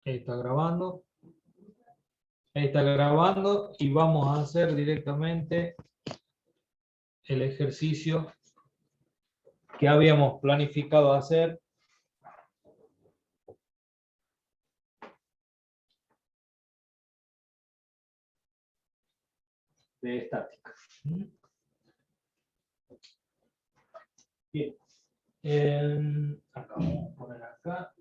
Está grabando. Está grabando y vamos a hacer directamente el ejercicio que habíamos planificado hacer. De estática. Bien. Acá vamos a poner acá.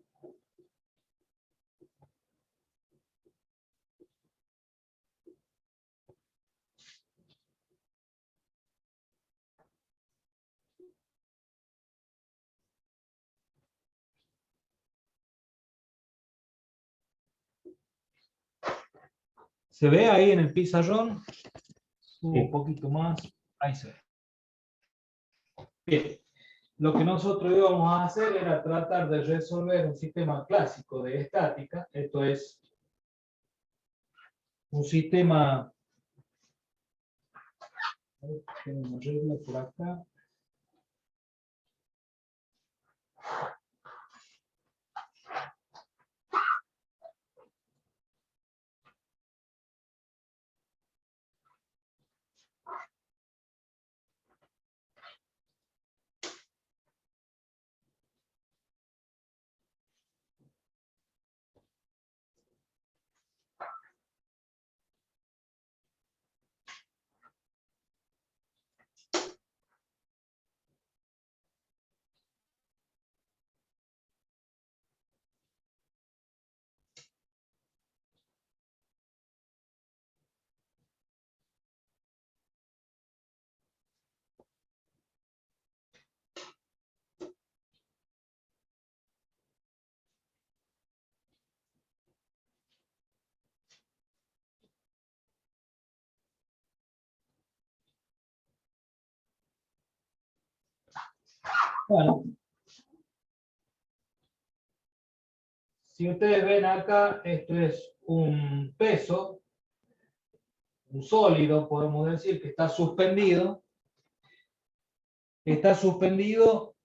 ¿Se ve ahí en el pizarrón? Un poquito más. Ahí se ve. Bien. Lo que nosotros íbamos a hacer era tratar de resolver un sistema clásico de estática. Esto es un sistema. Tenemos regla por acá. Bueno, si ustedes ven acá, esto es un peso, un sólido, podemos decir, que está suspendido. Está suspendido,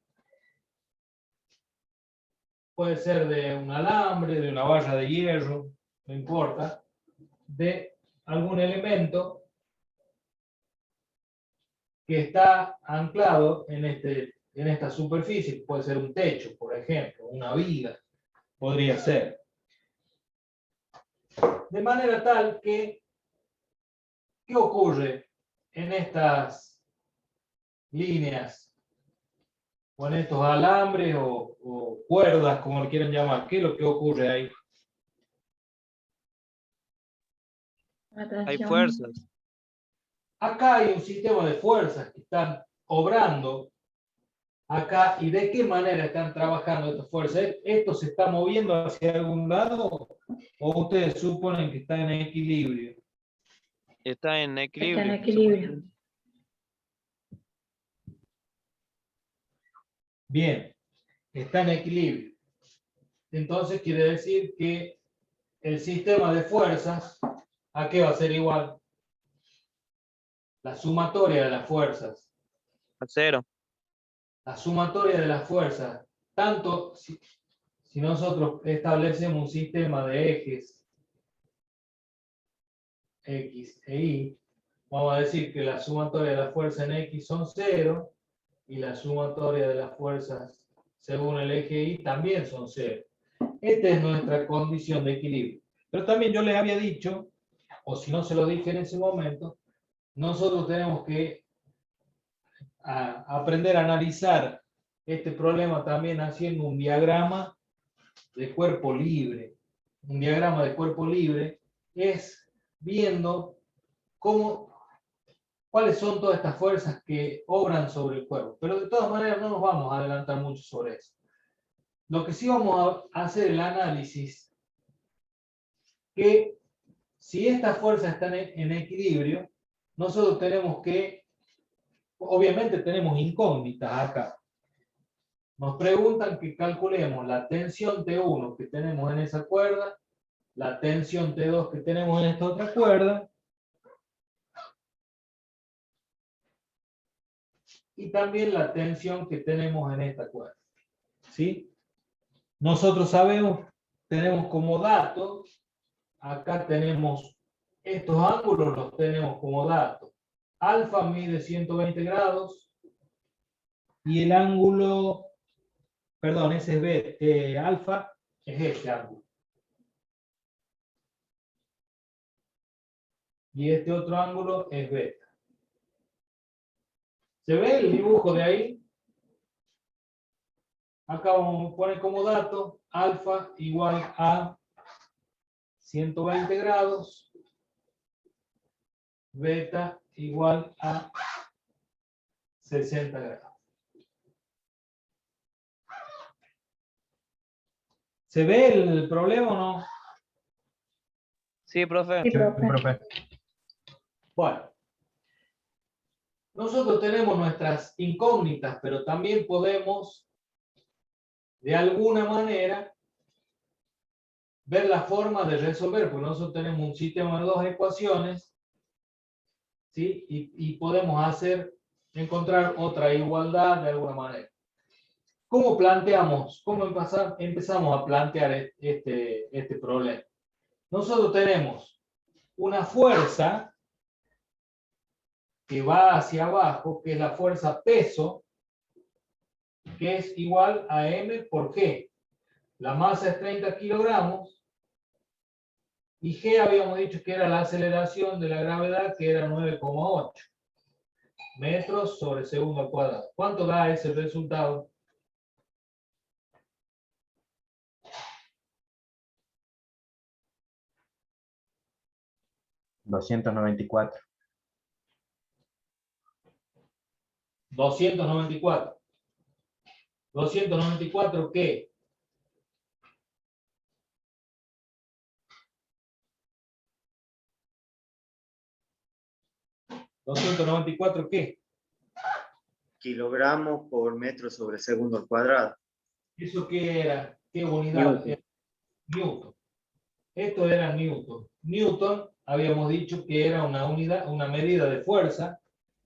puede ser de un alambre, de una valla de hierro, no importa, de algún elemento que está anclado en esta superficie, puede ser un techo, por ejemplo, una viga, podría ser. De manera tal que, ¿qué ocurre en estas líneas, o en estos alambres, o cuerdas, como le quieran llamar? ¿Qué es lo que ocurre ahí? Hay fuerzas. Acá hay un sistema de fuerzas que están obrando acá. ¿Y de qué manera están trabajando estas fuerzas? ¿Esto se está moviendo hacia algún lado o ustedes suponen que está en equilibrio? Está en equilibrio. Está en equilibrio. Bien, está en equilibrio. Entonces quiere decir que el sistema de fuerzas, ¿a qué va a ser igual? La sumatoria de las fuerzas. A cero. La sumatoria de las fuerzas, tanto si nosotros establecemos un sistema de ejes X e Y, vamos a decir que la sumatoria de las fuerzas en X son 0 y la sumatoria de las fuerzas según el eje Y también son 0. Esta es nuestra condición de equilibrio. Pero también yo les había dicho, o si no se lo dije en ese momento, nosotros tenemos que aprender a analizar este problema también haciendo un diagrama de cuerpo libre. Un diagrama de cuerpo libre es viendo cuáles son todas estas fuerzas que obran sobre el cuerpo. Pero de todas maneras no nos vamos a adelantar mucho sobre eso. Lo que sí vamos a hacer el análisis, que si estas fuerzas están en equilibrio, nosotros tenemos que, obviamente tenemos incógnitas acá. Nos preguntan que calculemos la tensión T1 que tenemos en esa cuerda, la tensión T2 que tenemos en esta otra cuerda, y también la tensión que tenemos en esta cuerda. ¿Sí? Nosotros sabemos tenemos como dato, acá tenemos estos ángulos, los tenemos como dato. Alfa mide 120 grados y el ángulo, perdón, ese es B, alfa es este ángulo. Y este otro ángulo es beta. ¿Se ve el dibujo de ahí? Acá vamos a poner como dato alfa igual a 120 grados, beta igual a 60 grados. ¿Se ve el problema o no? Sí, profe. Sí, profe. Bueno, nosotros tenemos nuestras incógnitas, pero también podemos, de alguna manera, ver la forma de resolver, porque nosotros tenemos un sistema de dos ecuaciones, ¿sí? Y podemos encontrar otra igualdad de alguna manera. ¿Cómo planteamos? ¿Cómo empezamos a plantear este problema? Nosotros tenemos una fuerza que va hacia abajo, que es la fuerza peso, que es igual a M por G. La masa es 30 kilogramos y G habíamos dicho que era la aceleración de la gravedad, que era 9,8 metros sobre segundo al cuadrado. ¿Cuánto da ese resultado? $294. 294. ¿294 qué? ¿294 qué? Kilogramos por metro sobre segundo al cuadrado. ¿Eso qué era? ¿Qué unidad? Newton. Newton. Esto era Newton. Newton habíamos dicho que era una unidad, una medida de fuerza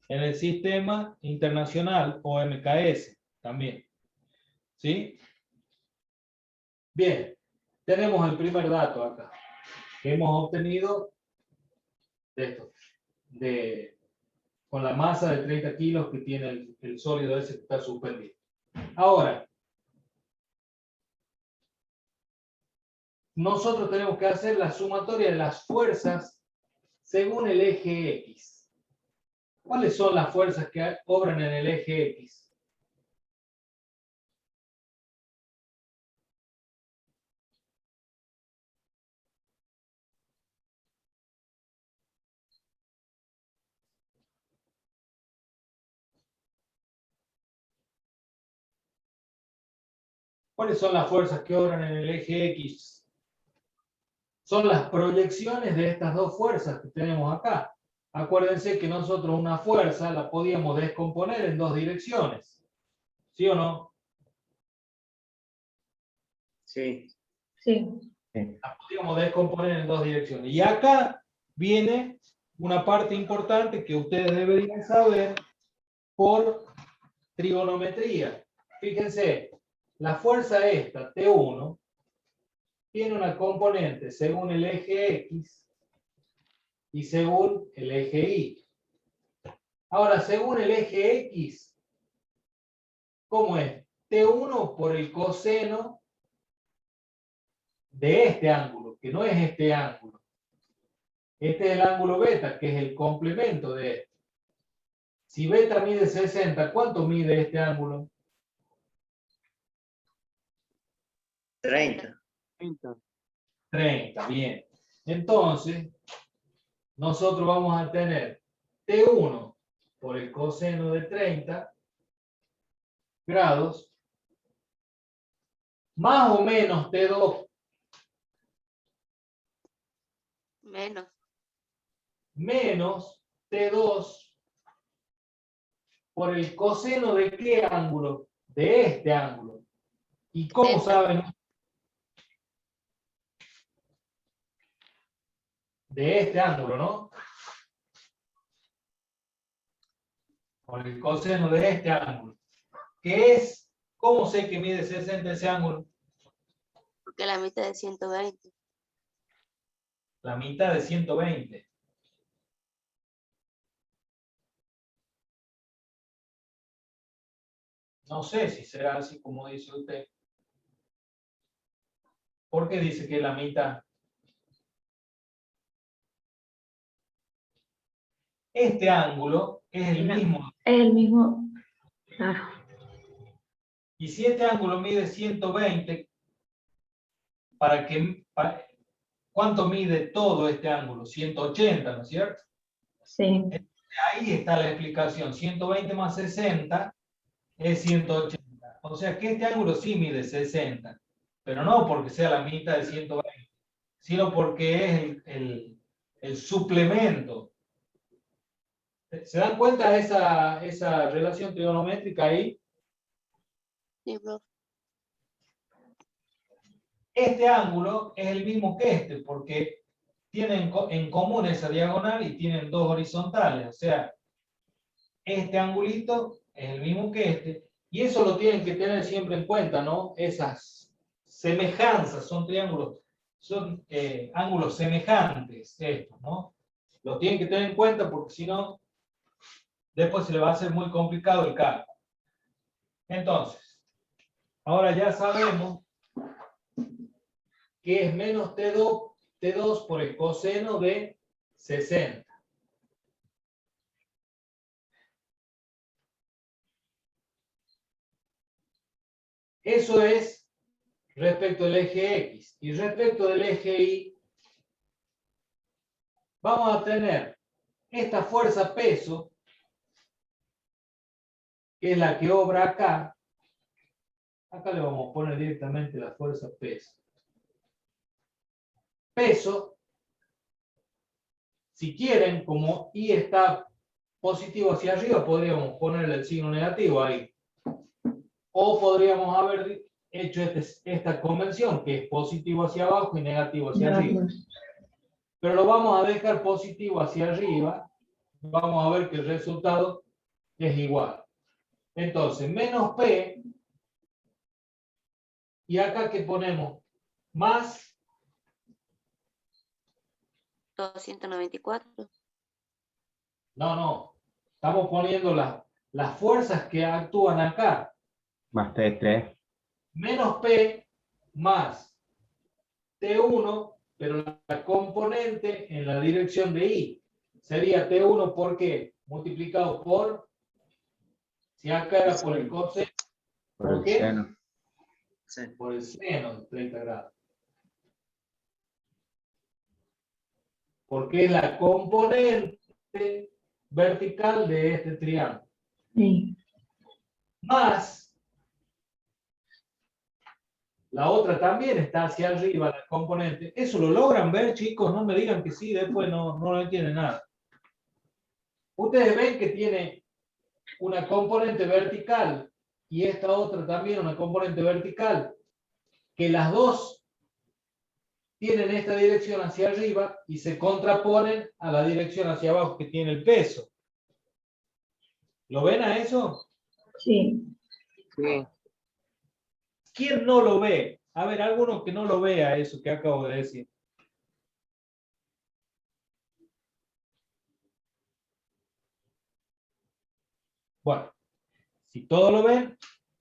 en el sistema internacional o MKS también. ¿Sí? Bien, tenemos el primer dato acá que hemos obtenido de esto, con la masa de 30 kilos que tiene el sólido ese que está suspendido. Ahora, nosotros tenemos que hacer la sumatoria de las fuerzas según el eje X. ¿Cuáles son las fuerzas que obran en el eje X? ¿Cuáles son las fuerzas que obran en el eje X? Son las proyecciones de estas dos fuerzas que tenemos acá. Acuérdense que nosotros una fuerza la podíamos descomponer en dos direcciones. ¿Sí o no? Sí. Sí. La podíamos descomponer en dos direcciones. Y acá viene una parte importante que ustedes deberían saber por trigonometría. Fíjense, la fuerza esta, T1, tiene una componente según el eje X y según el eje Y. Ahora, según el eje X, ¿cómo es? T1 por el coseno de este ángulo, que no es este ángulo. Este es el ángulo beta, que es el complemento de este. Si beta mide 60, ¿cuánto mide este ángulo? 30. 30, bien. Entonces, nosotros vamos a tener T1 por el coseno de 30 grados, más o menos T2 menos T2 por el coseno de qué ángulo? De este ángulo. ¿Y cómo saben? De este ángulo, ¿no? Por el coseno de este ángulo. ¿Qué es? ¿Cómo sé que mide 60 ese ángulo? Porque la mitad de 120. La mitad de 120. No sé si será así como dice usted. ¿Por qué dice que la mitad? Este ángulo es el mismo. Es el mismo. Claro. Y si este ángulo mide 120, ¿cuánto mide todo este ángulo? 180, ¿no es cierto? Sí. Ahí está la explicación. 120 más 60 es 180. O sea que este ángulo sí mide 60, pero no porque sea la mitad de 120, sino porque es el suplemento. ¿Se dan cuenta de esa relación trigonométrica ahí? Sí, profe. Este ángulo es el mismo que este, porque tienen en común esa diagonal y tienen dos horizontales. O sea, este angulito es el mismo que este. Y eso lo tienen que tener siempre en cuenta, ¿no? Esas semejanzas, son triángulos, son ángulos semejantes estos, ¿no? Lo tienen que tener en cuenta porque si no, después se le va a hacer muy complicado el cálculo. Entonces, ahora ya sabemos que es menos T2 por el coseno de 60. Eso es respecto del eje X. Y respecto del eje Y, vamos a tener esta fuerza peso, que es la que obra acá. Acá le vamos a poner directamente la fuerza peso. Peso, si quieren, como Y está positivo hacia arriba, podríamos ponerle el signo negativo ahí. O podríamos haber hecho esta convención, que es positivo hacia abajo y negativo hacia arriba. Pero lo vamos a dejar positivo hacia arriba. Vamos a ver que el resultado es igual. Entonces, menos P. Y acá que ponemos más 294. No. Estamos poniendo las fuerzas que actúan acá. Más T3. Menos P más T1, pero la componente en la dirección de I. Sería T1 ¿por qué? Multiplicado por, si acá era por el coseno, Por el qué? seno. Sí. Por el seno de 30 grados. Porque es la componente vertical de este triángulo. Sí. Más, la otra también está hacia arriba, la componente. ¿Eso lo logran ver, chicos? No me digan que sí, después no lo entienden nada. Ustedes ven que tiene una componente vertical y esta otra también una componente vertical, que las dos tienen esta dirección hacia arriba y se contraponen a la dirección hacia abajo que tiene el peso. ¿Lo ven a eso? Sí. Sí. ¿Quién no lo ve? A ver, alguno que no lo vea eso que acabo de decir. Bueno, si todos lo ven,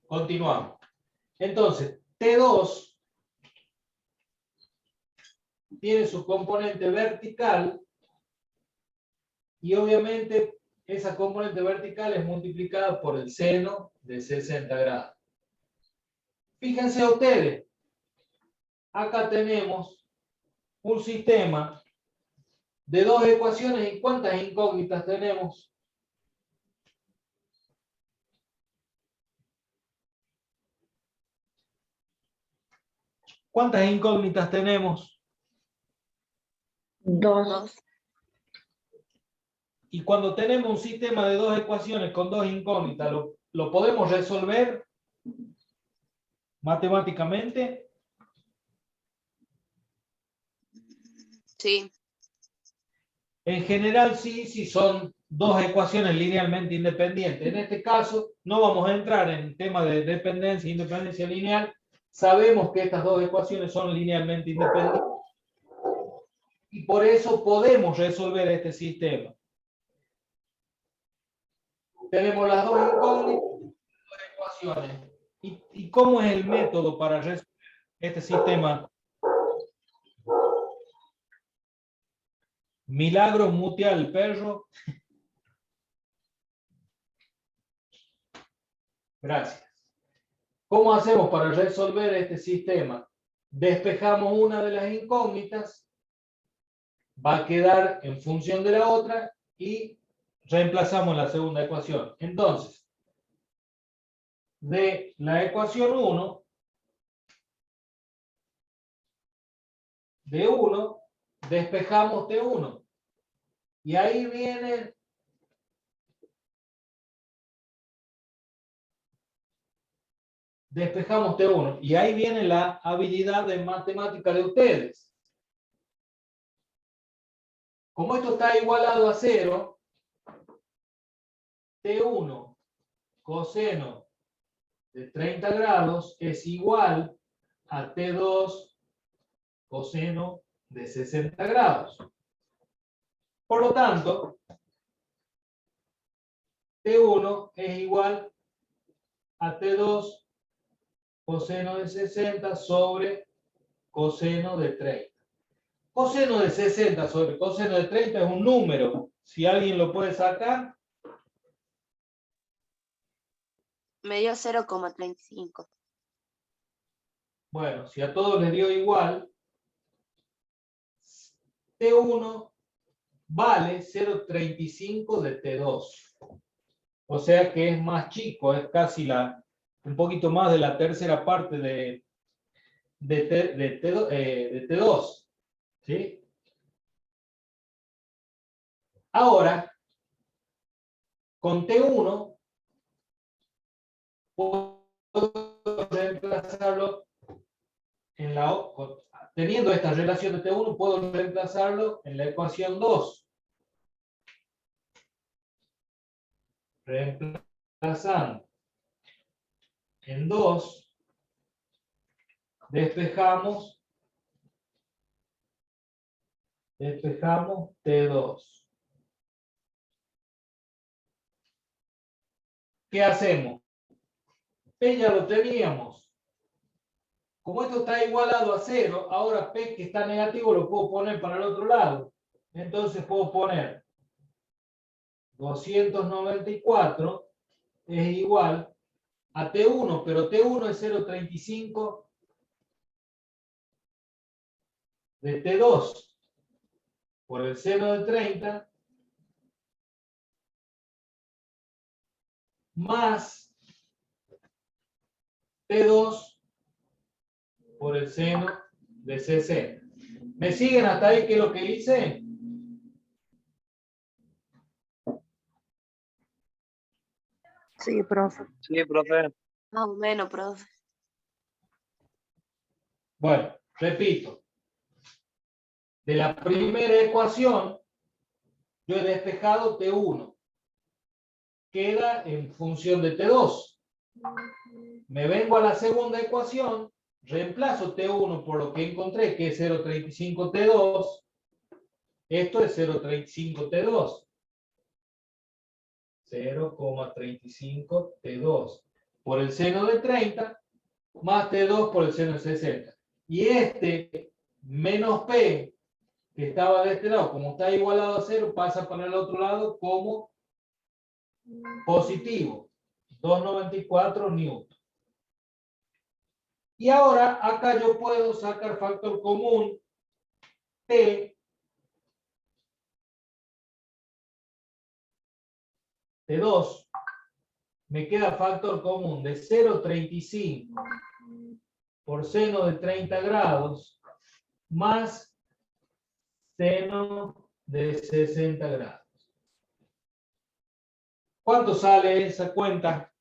continuamos. Entonces, T2 tiene su componente vertical y obviamente esa componente vertical es multiplicada por el seno de 60 grados. Fíjense ustedes, acá tenemos un sistema de dos ecuaciones y ¿cuántas incógnitas tenemos? ¿Cuántas incógnitas tenemos? 2. Y cuando tenemos un sistema de dos ecuaciones con dos incógnitas, ¿lo podemos resolver matemáticamente? Sí. En general sí, si son dos ecuaciones linealmente independientes. En este caso no vamos a entrar en tema de dependencia e independencia lineal Sabemos que estas dos ecuaciones son linealmente independientes y por eso podemos resolver este sistema. Tenemos las dos incógnitas, dos ecuaciones. ¿Y cómo es el método para resolver este sistema? Milagros, mutea al perro. Gracias. ¿Cómo hacemos para resolver este sistema? Despejamos una de las incógnitas, va a quedar en función de la otra y reemplazamos la segunda ecuación. Entonces, de la ecuación 1, de 1, despejamos T1. Y ahí viene despejamos T1. Y ahí viene la habilidad de matemática de ustedes. Como esto está igualado a 0, T1 coseno de 30 grados es igual a T2 coseno de 60 grados. Por lo tanto, T1 es igual a T2 coseno de 60 sobre coseno de 30. Coseno de 60 sobre coseno de 30 es un número. Si alguien lo puede sacar. Me dio 0,35. Bueno, si a todos les dio igual, T1 vale 0,35 de T2. O sea que es más chico, es casi un poquito más de la tercera parte de T2. ¿Sí? Ahora, con T1, puedo reemplazarlo teniendo esta relación de T1, puedo reemplazarlo en la ecuación 2. Reemplazando en 2, despejamos T2. ¿Qué hacemos? P ya lo teníamos. Como esto está igualado a 0, ahora P que está negativo lo puedo poner para el otro lado. Entonces puedo poner 294 es igual a T1, pero T1 es 0,35 de T2 por el seno de 30 más T2 por el seno de 60. ¿Me siguen hasta ahí qué es lo que hice? Sí, profe. Sí, profe. Más o menos, profe. Bueno, repito. De la primera ecuación, yo he despejado T1. Queda en función de T2. Me vengo a la segunda ecuación, reemplazo T1 por lo que encontré, que es 0,35 T2. Esto es 0,35 T2. 0,35 T2 por el seno de 30 más T2 por el seno de 60. Y este menos P que estaba de este lado, como está igualado a 0, pasa para el otro lado como positivo. 294 newton. Y ahora acá yo puedo sacar factor común T. T2. Me queda factor común de 0,35 por seno de 30 grados más seno de 60 grados. ¿Cuánto sale esa cuenta?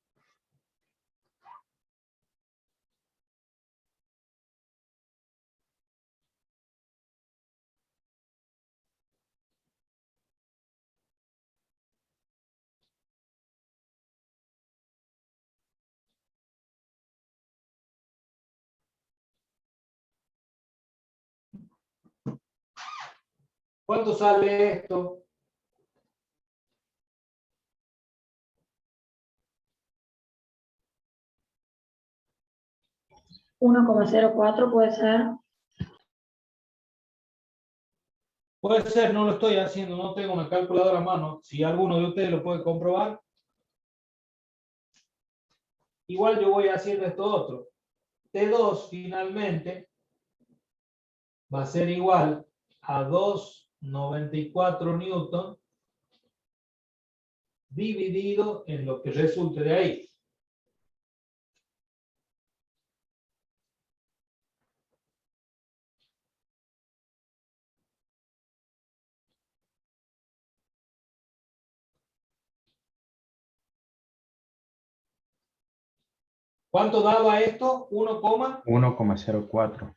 ¿Cuánto sale esto? $1,04 puede ser. Puede ser, no lo estoy haciendo, no tengo una calculadora a mano. Si alguno de ustedes lo puede comprobar. Igual yo voy haciendo esto otro. T2 finalmente va a ser igual a 2,94 newton dividido en lo que resulte de ahí. ¿Cuánto daba esto? 1,04.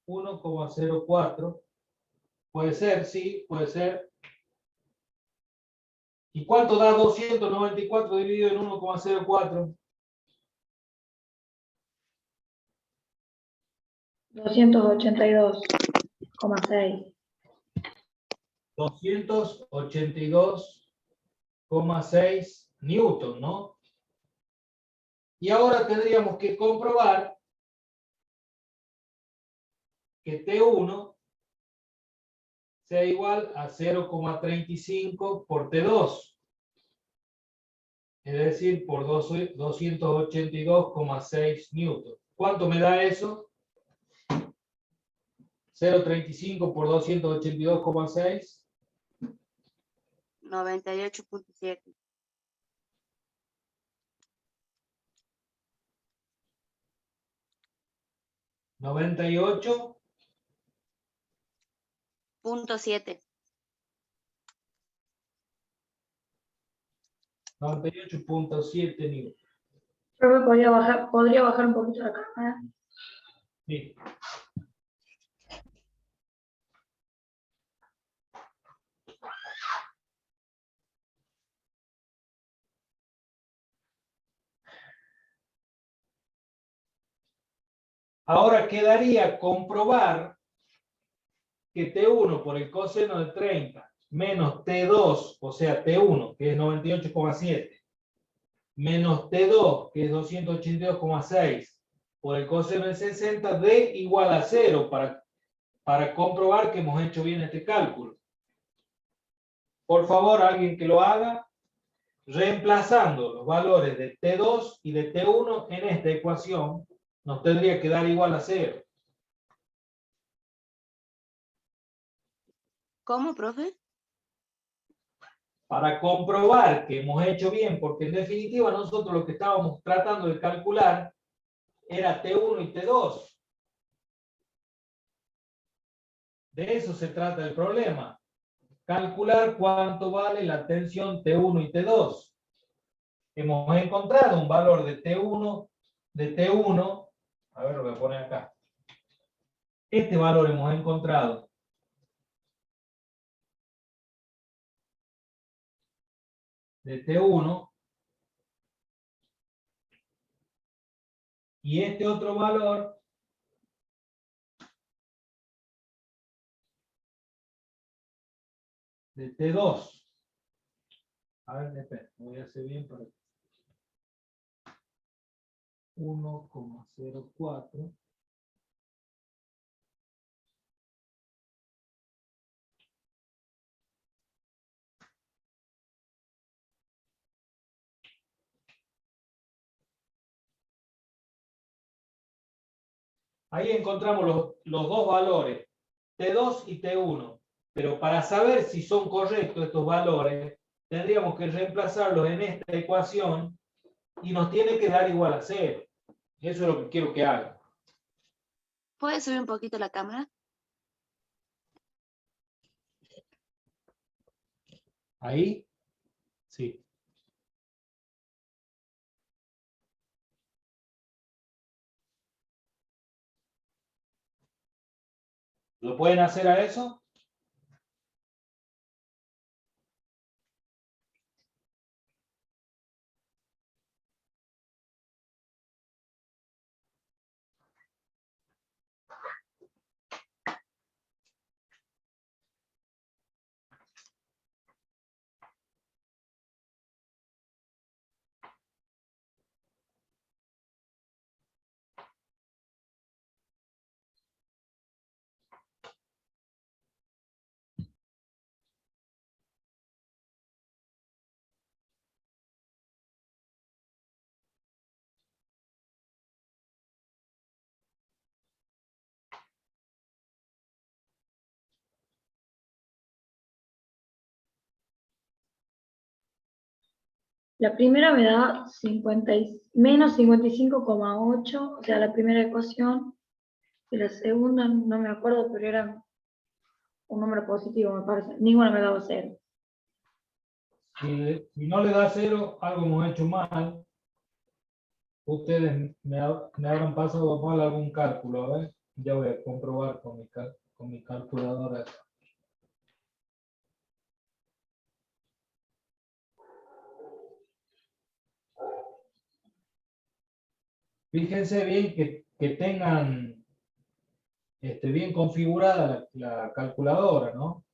1,04. Puede ser, sí, puede ser. ¿Y cuánto da 294 dividido en 1,04? 282,6. 282,6 newton, ¿no? Y ahora tendríamos que comprobar que T1 sea igual a 0,35 por T2. Es decir, por 282,6 newton. ¿Cuánto me da eso? 0,35 por 282,6. 98.7. 98,7 newton. Profe, podría bajar un poquito la cámara. Sí. Ahora quedaría comprobar que T1 por el coseno de 30 menos T2, o sea, T1, que es 98,7, menos T2, que es 282,6, por el coseno de 60, dé igual a 0 para comprobar que hemos hecho bien este cálculo. Por favor, alguien que lo haga, reemplazando los valores de T2 y de T1 en esta ecuación, nos tendría que dar igual a 0. ¿Cómo, profe? Para comprobar que hemos hecho bien, porque en definitiva nosotros lo que estábamos tratando de calcular era T1 y T2. De eso se trata el problema. Calcular cuánto vale la tensión T1 y T2. Hemos encontrado un valor de T1, a ver, lo voy a poner acá. Este valor hemos encontrado. De T1. Y este otro valor de T2. A ver, espera, voy a hacer bien para 1,04. Ahí encontramos los dos valores, T2 y T1. Pero para saber si son correctos estos valores, tendríamos que reemplazarlos en esta ecuación y nos tiene que dar igual a 0. Eso es lo que quiero que hagan. ¿Puedes subir un poquito la cámara? Ahí, sí. ¿Lo pueden hacer a eso? La primera me da menos 55,8, o sea, la primera ecuación. Y la segunda, no me acuerdo, pero era un número positivo, me parece. Ninguna me daba 0. Si no le da 0, algo hemos hecho mal. Ustedes me habrán pasado mal algún cálculo, a ver. Ya voy a comprobar con mi calculadora. Fíjense bien que tengan bien configurada la calculadora, ¿no?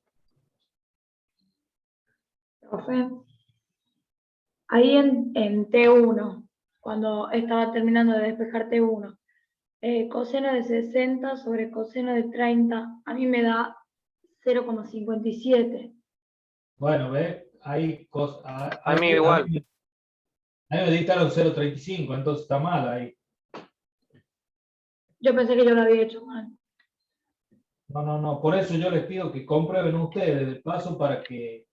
Profe, ahí en T1, cuando estaba terminando de despejar T1, coseno de 60 sobre coseno de 30, a mí me da 0,57. Bueno, ve, ahí A mí igual. a mí me dictaron 0,35, entonces está mal ahí. Yo pensé que yo lo había hecho mal. No, por eso yo les pido que comprueben ustedes de paso para que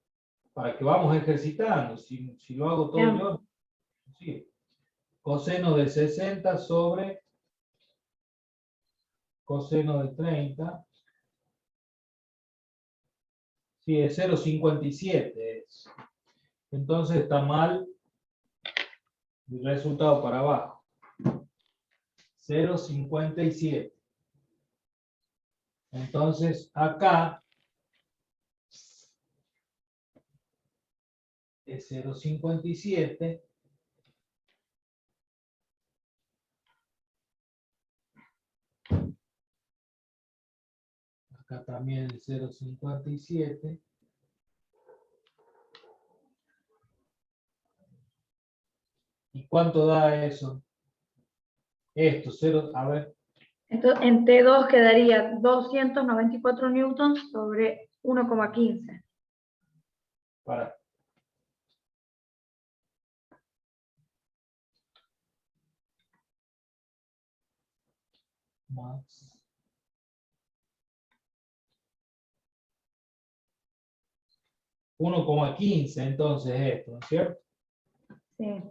vamos ejercitando. Si lo hago todo Bien. yo, sí. Coseno de 60 sobre coseno de 30. Sí, es 0,57. Entonces está mal el resultado para abajo. 0,57. Entonces acá es 0,57. Acá también el 0,57. ¿Y cuánto da eso? Esto, 0, a ver, Entonces, en T2 quedaría 294 newtons sobre 1,15. para. Más. $1,15 entonces esto, ¿no es cierto? Sí,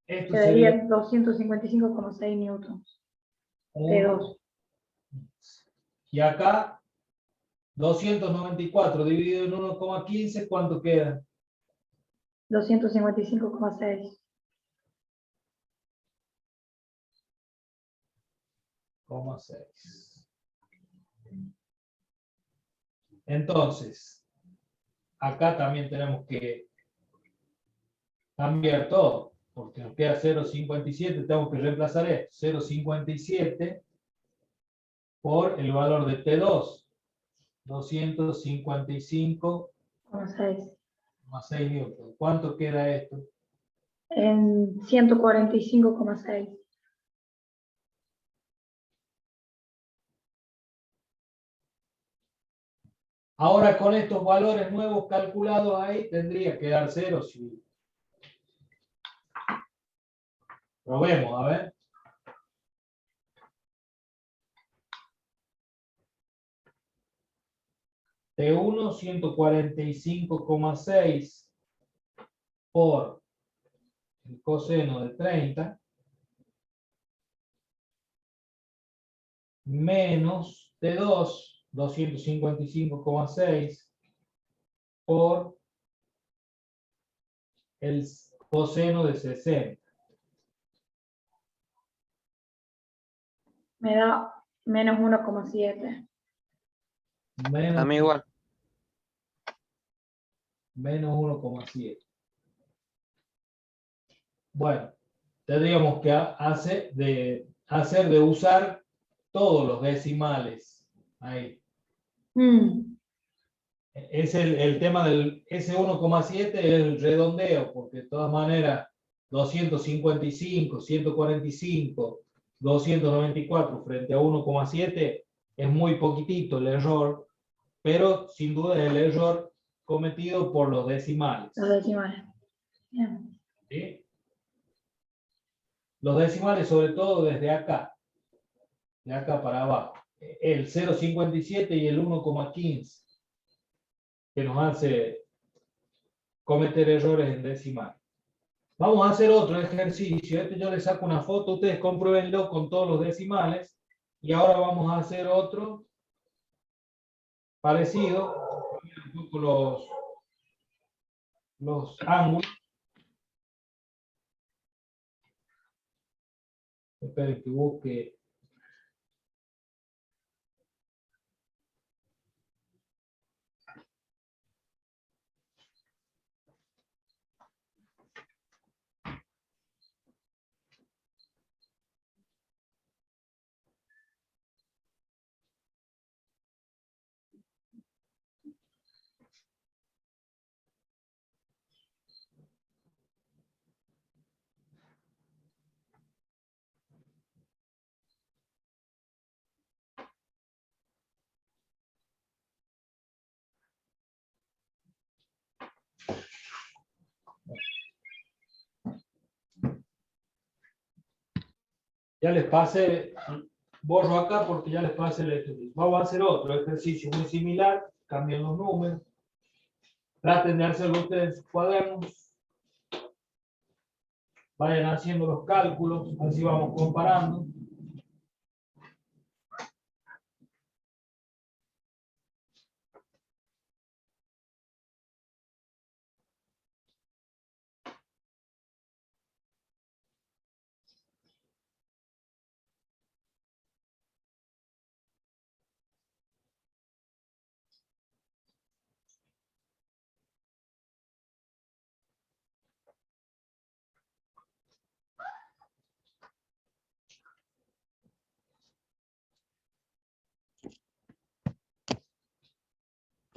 Esto quedaría sería 255,6 newtons. 1. T2. Y acá 294 dividido en 1,15, ¿cuánto queda? 255,6. 0,6. Entonces, acá también tenemos que cambiar todo, porque nos queda 0,57, tengo que reemplazar esto, 0,57 por el valor de T2, 255,6 newton. ¿Cuánto queda esto? En 145,6. Ahora con estos valores nuevos calculados ahí, tendría que dar 0 si... Probemos, a ver. T1, 145,6 por el coseno de 30 menos T2, 255,6 por el coseno de 60. Me da menos 1,7. A mí igual. Menos 1,7. Bueno, tendríamos que hacer de usar todos los decimales ahí. Es el tema del S1,7 es el redondeo, porque de todas maneras 255, 145, 294 frente a 1,7 es muy poquitito el error, pero sin duda es el error cometido por los decimales. Los decimales. Bien. ¿Sí? Los decimales sobre todo desde acá, de acá para abajo. El 0,57 y el 1,15, que nos hace cometer errores en decimal. Vamos a hacer otro ejercicio. Este yo le saco una foto, ustedes compruébenlo con todos los decimales. Y ahora vamos a hacer otro parecido. Un poco los ángulos. Esperen que busque. Ya les pasé, borro acá porque ya les pasé el ejercicio. Vamos a hacer otro ejercicio muy similar, cambian los números. Traten de hacerlo ustedes en sus cuadernos. Vayan haciendo los cálculos, así vamos comparando.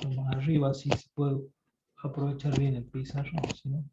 Vamos arriba, así se puede aprovechar bien el pizarrón, ¿sí, no?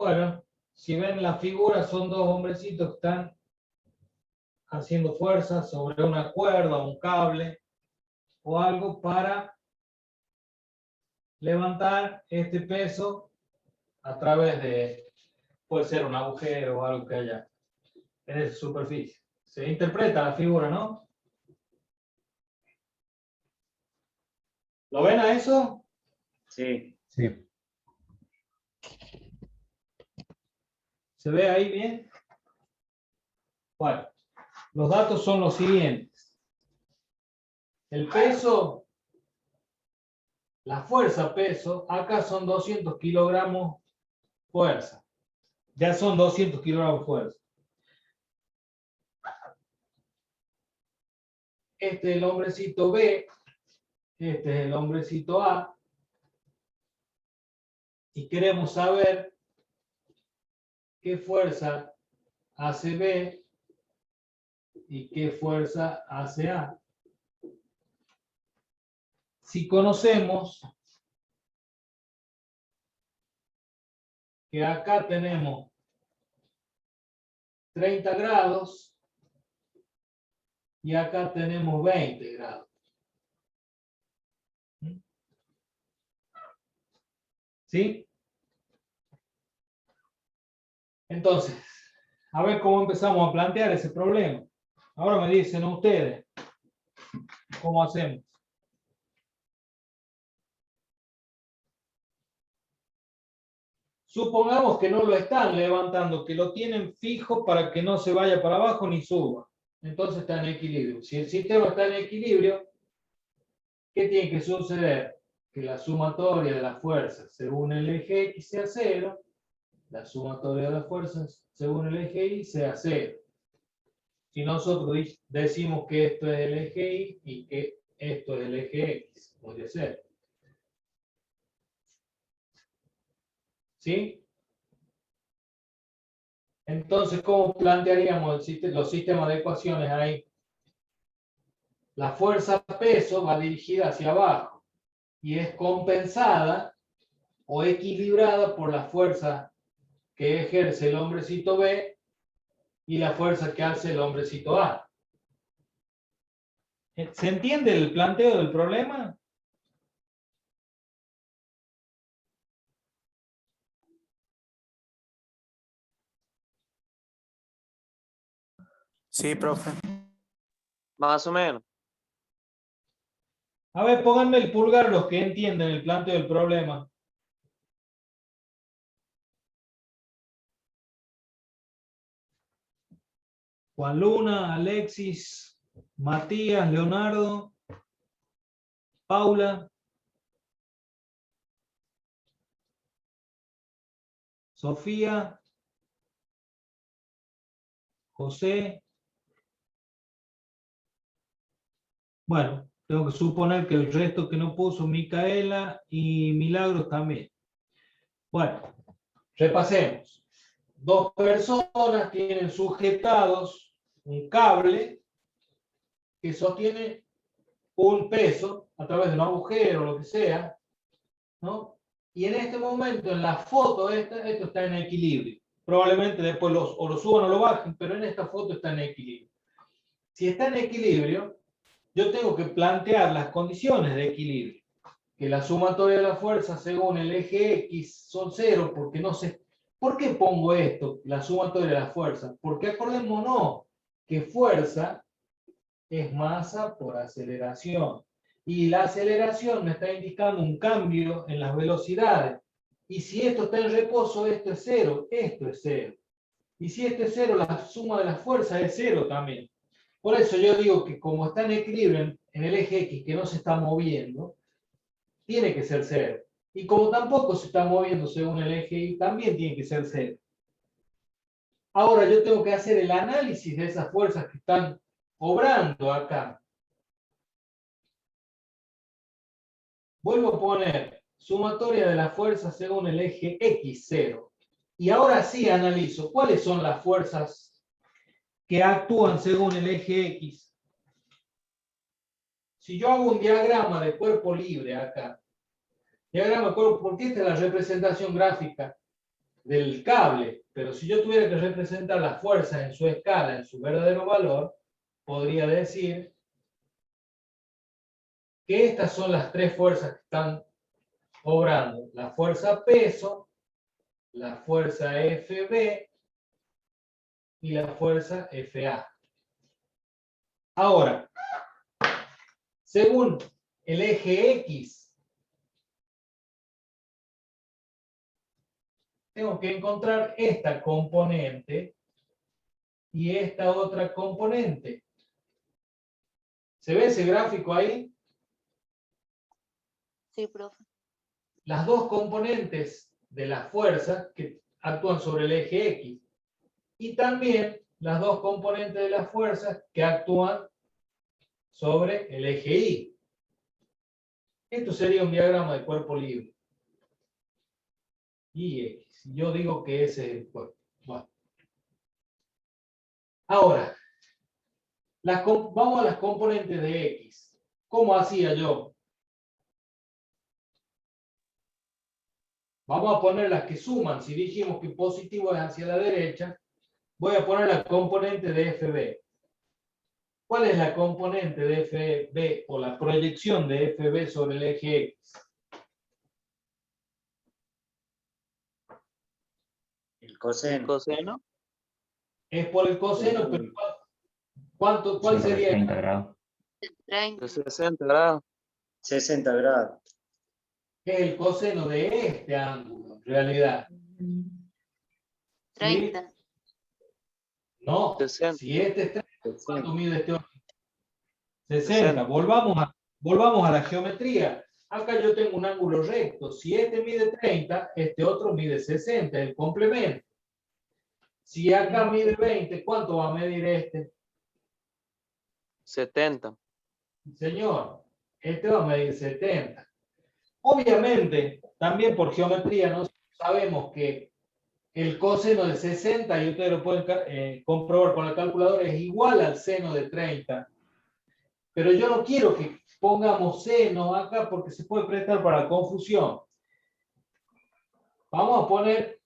Bueno, si ven la figura, son dos hombrecitos que están haciendo fuerza sobre una cuerda, un cable o algo para levantar este peso a través de, puede ser un agujero o algo que haya en esa superficie. Se interpreta la figura, ¿no? ¿Lo ven a eso? Sí. Sí. ¿Se ve ahí bien? Bueno, los datos son los siguientes. El peso, la fuerza peso, acá son 200 kilogramos fuerza. Ya son 200 kilogramos fuerza. Este es el hombrecito B, este es el hombrecito A. Y queremos saber qué fuerza hace B y qué fuerza hace A. Si conocemos que acá tenemos 30 grados y acá tenemos 20 grados. ¿Sí? Entonces, a ver cómo empezamos a plantear ese problema. Ahora me dicen ustedes, ¿cómo hacemos? Supongamos que no lo están levantando, que lo tienen fijo para que no se vaya para abajo ni suba. Entonces está en equilibrio. Si el sistema está en equilibrio, ¿qué tiene que suceder? Que la sumatoria de las fuerzas según el eje X sea 0, la sumatoria de las fuerzas según el eje Y sea 0. Si nosotros decimos que esto es el eje Y y que esto es el eje X, podría ser. ¿Sí? Entonces, ¿cómo plantearíamos los sistemas de ecuaciones ahí? La fuerza peso va dirigida hacia abajo y es compensada o equilibrada por la fuerza que ejerce el hombrecito B y la fuerza que hace el hombrecito A. ¿Se entiende el planteo del problema? Sí, profe. Más o menos. A ver, pónganme el pulgar los que entienden el planteo del problema. Juan Luna, Alexis, Matías, Leonardo, Paula, Sofía, José. Bueno, tengo que suponer que el resto que no puso, Micaela y Milagros también. Bueno, repasemos. Dos personas tienen sujetados un cable que sostiene un peso a través de un agujero o lo que sea, ¿no? Y en este momento, en la foto esto está en equilibrio. Probablemente después o lo suban o lo bajen, pero en esta foto está en equilibrio. Si está en equilibrio, yo tengo que plantear las condiciones de equilibrio. Que la sumatoria de las fuerzas según el eje X son 0, porque no sé. ¿Por qué pongo esto, la sumatoria de las fuerzas? Porque acordémonos que fuerza es masa por aceleración. Y la aceleración me está indicando un cambio en las velocidades. Y si esto está en reposo, esto es 0, esto es 0. Y si esto es 0, la suma de las fuerzas es 0 también. Por eso yo digo que como está en equilibrio en el eje X, que no se está moviendo, tiene que ser 0. Y como tampoco se está moviendo según el eje Y, también tiene que ser 0. Ahora yo tengo que hacer el análisis de esas fuerzas que están obrando acá. Vuelvo a poner sumatoria de las fuerzas según el eje X, 0. Y ahora sí analizo cuáles son las fuerzas que actúan según el eje X. Si yo hago un diagrama de cuerpo libre acá, diagrama de cuerpo, porque esta es la representación gráfica del cable, pero si yo tuviera que representar las fuerzas en su escala, en su verdadero valor, podría decir que estas son las tres fuerzas que están obrando. La fuerza peso, la fuerza FB y la fuerza FA. Ahora, según el eje X, tengo que encontrar esta componente y esta otra componente. ¿Se ve ese gráfico ahí? Sí, profe. Las dos componentes de la fuerza que actúan sobre el eje X y también las dos componentes de las fuerzas que actúan sobre el eje Y. Esto sería un diagrama de cuerpo libre. Y X. Yo digo que ese es el cuerpo. Bueno. Ahora, Vamos a las componentes de X. ¿Cómo hacía yo? Vamos a poner las que suman. Si dijimos que positivo es hacia la derecha, voy a poner la componente de FB. ¿Cuál es la componente de FB o la proyección de FB sobre el eje X? El coseno. Coseno. Es por el coseno, pero ¿cuál sería? 30 grados. 30. De 60 grados. 60 grados. Es el coseno de este ángulo, en realidad. 30. No, 60. si este es 30, ¿cuánto 60. mide este otro? 60. Volvamos a la geometría. Acá yo tengo un ángulo recto. Si este mide 30, este otro mide 60, el complemento. Si acá mide 20, ¿cuánto va a medir este? 70. Señor, este va a medir 70. Obviamente, también por geometría, ¿no? Sabemos que el coseno de 60, y ustedes lo pueden comprobar con la calculadora, es igual al seno de 30. Pero yo no quiero que pongamos seno acá porque se puede prestar para confusión. Vamos a poner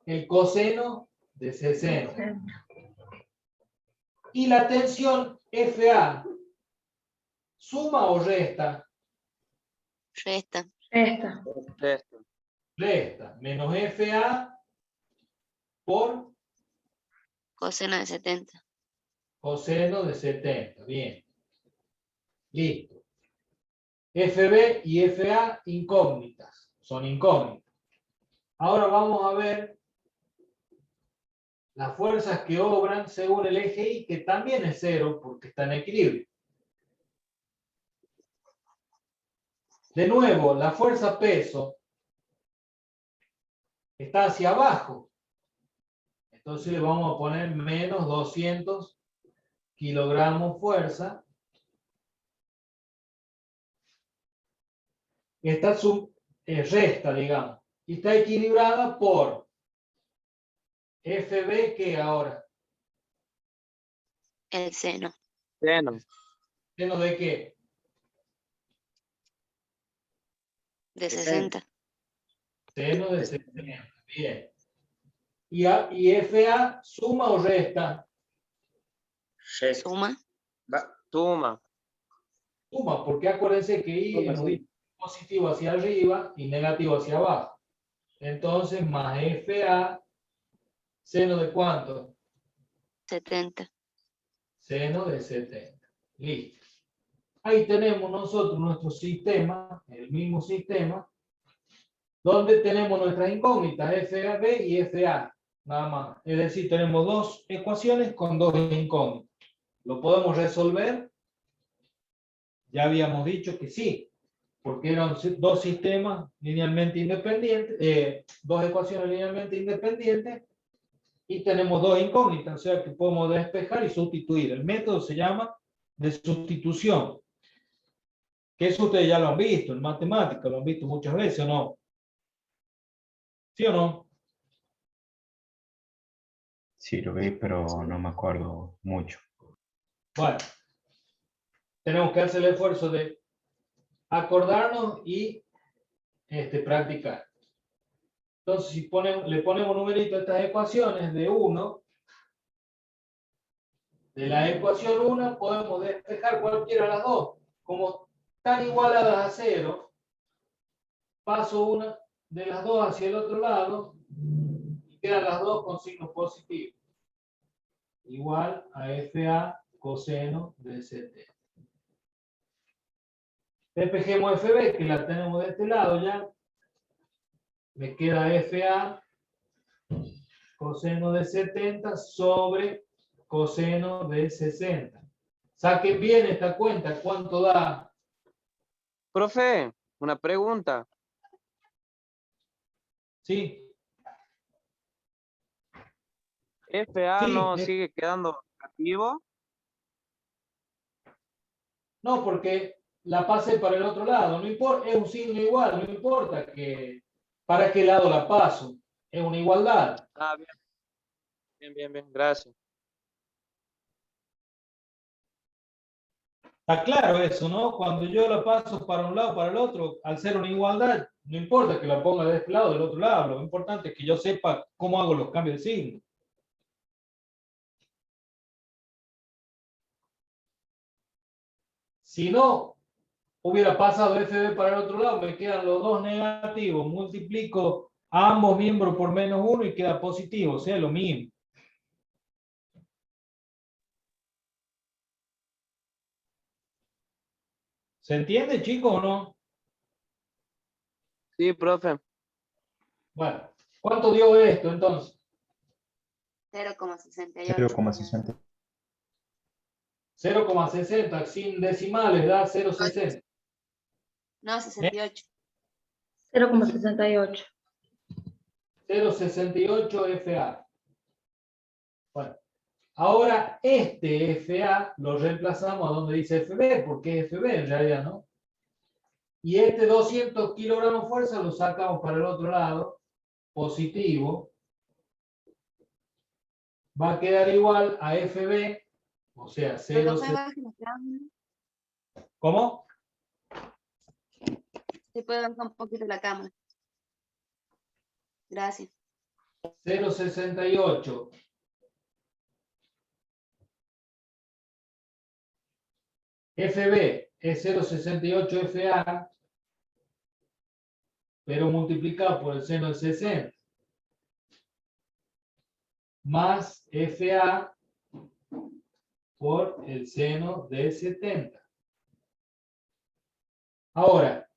el coseno de 60. Y la tensión FA, ¿suma o resta? Resta. Esta. Esto. Resta. Menos FA por Coseno de 70. coseno de 70. Bien. Listo. FB y FA incógnitas. Son incógnitas. Ahora vamos a ver las fuerzas que obran según el eje Y, que también es cero porque está en equilibrio. De nuevo, la fuerza peso está hacia abajo. Entonces le vamos a poner menos 200 kilogramos fuerza. Esta resta, digamos. Y está equilibrada por FB, que ahora, El seno. Seno. ¿seno de qué? De 60. 60. Seno de 70. Bien. Y FA, ¿suma o resta? Resta. Suma. Suma. Suma, porque acuérdense que I hemos dicho positivo hacia arriba y negativo hacia abajo. Entonces, más FA, ¿seno de cuánto? 70. Seno de 70. Listo. Ahí tenemos nosotros nuestro sistema, el mismo sistema, donde tenemos nuestras incógnitas, FAB y FA, nada más. Es decir, tenemos dos ecuaciones con dos incógnitas. ¿Lo podemos resolver? Ya habíamos dicho que sí, porque eran dos sistemas linealmente independientes, dos ecuaciones linealmente independientes, y tenemos dos incógnitas, o sea que podemos despejar y sustituir. El método se llama de sustitución, que eso ustedes ya lo han visto en matemáticas, lo han visto muchas veces, ¿o no? ¿Sí o no? Sí, lo vi, pero no me acuerdo mucho. Bueno, tenemos que hacer el esfuerzo de acordarnos y practicar. Entonces, si le ponemos numerito a estas ecuaciones de 1, de la ecuación 1 podemos despejar cualquiera de las dos. Como están igualadas a 0, paso una de las dos hacia el otro lado y quedan las dos con signos positivos. Igual a FA coseno de 70. Despejemos FB, que la tenemos de este lado ya. Me queda FA coseno de 70 sobre coseno de 60. Saquen bien esta cuenta. ¿Cuánto da? Profe, una pregunta. ¿Sí? FA Sí, no sigue quedando negativo. No, porque la pasé para el otro lado. No importa, es un signo igual. No importa para qué lado la paso. Es una igualdad. Ah, bien. Bien, gracias. Está claro eso, ¿no? Cuando yo la paso para un lado o para el otro, al ser una igualdad, no importa que la ponga de este lado o del otro lado, lo importante es que yo sepa cómo hago los cambios de signo. Si no hubiera pasado FB para el otro lado, me quedan los dos negativos, multiplico a ambos miembros por -1 y queda positivo, o sea, lo mismo. ¿Se entiende, chicos, o no? Sí, profe. Bueno, ¿cuánto dio esto entonces? 0,68. 0,60. 0,60, sin decimales da 0,60. No, 68. 0,68. 0,68 FA. Bueno, ahora este FA lo reemplazamos a donde dice FB, porque es FB en realidad, ¿no? Y este 200 kilogramos fuerza lo sacamos para el otro lado, positivo. Va a quedar igual a FB, o sea, 0. Profe, baje la cámara. ¿Cómo? Se puede bajar un poquito la cámara. Gracias. 0,68. FB es 0,68 FA, pero multiplicado por el seno de 60. Más FA por el seno de 70. Ahora,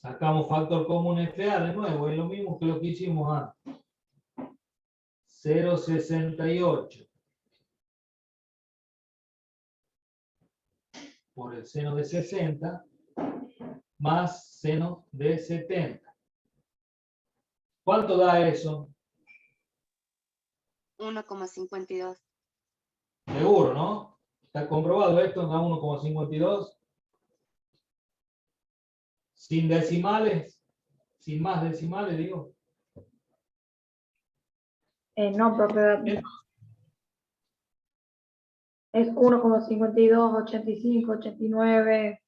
sacamos factor común FA de nuevo, es lo mismo que lo que hicimos antes. 0,68 por el seno de 60 más seno de 70. ¿Cuánto da eso? 1,52. Seguro, ¿no? Está comprobado esto, da 1,52. Sin decimales, sin más decimales, digo. No, profe. Es 1,52, 85, 89,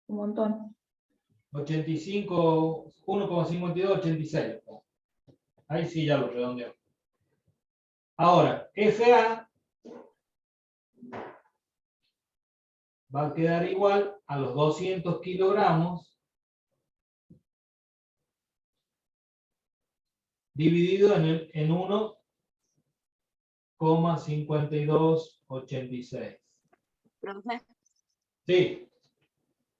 un montón. 85, 1,52, 86. Ahí sí ya lo redondeo. Ahora, FA va a quedar igual a los 200 kilogramos dividido en 1,5286. Profe. Sí,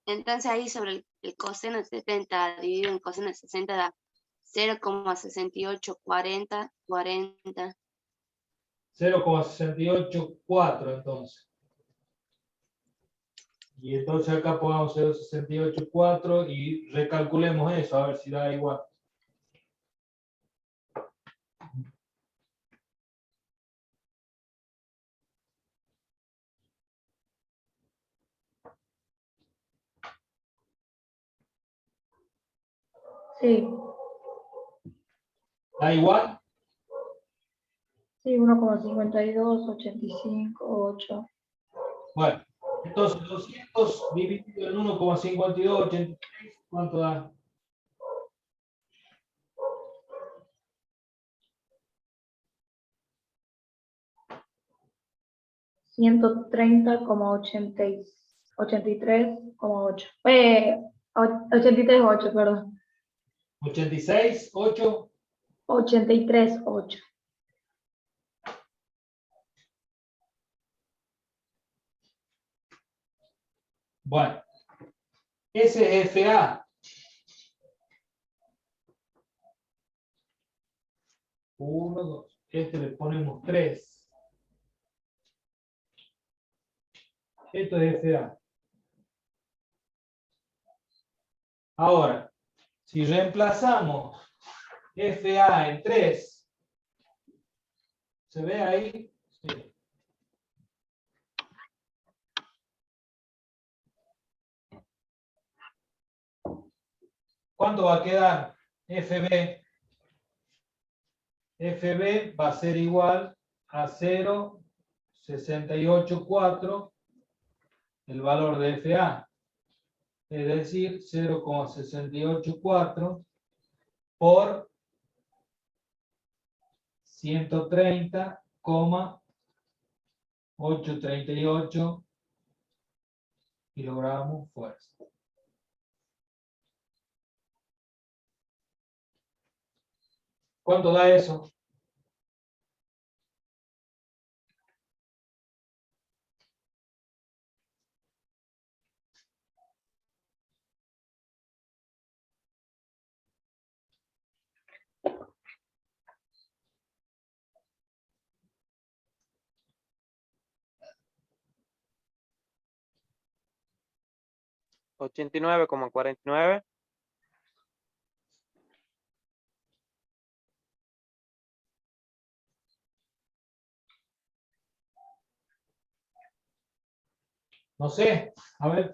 Entonces ahí sobre el coseno de 70 dividido en coseno de 60 da 0,6840, 40. 0,684 entonces. Y entonces acá pongamos 0,684 y recalculemos eso, a ver si da igual. Sí, ¿Da igual? sí, 1,52, 85, 8. Bueno, entonces 200 dividido en 1,5283, ¿cuánto da? $130,83,8. 83,8, perdón. 86,8. 83,8. Bueno, ese es FA. 1, 2. Este le ponemos 3. Esto es FA. Ahora, si reemplazamos FA en 3, ¿se ve ahí? Sí. ¿Cuánto va a quedar FB? FB va a ser igual a 0,684 el valor de FA. Es decir, 0,684 por 130,838 kilogramos fuerza. ¿Cuánto da eso? $89,49. No sé, a ver.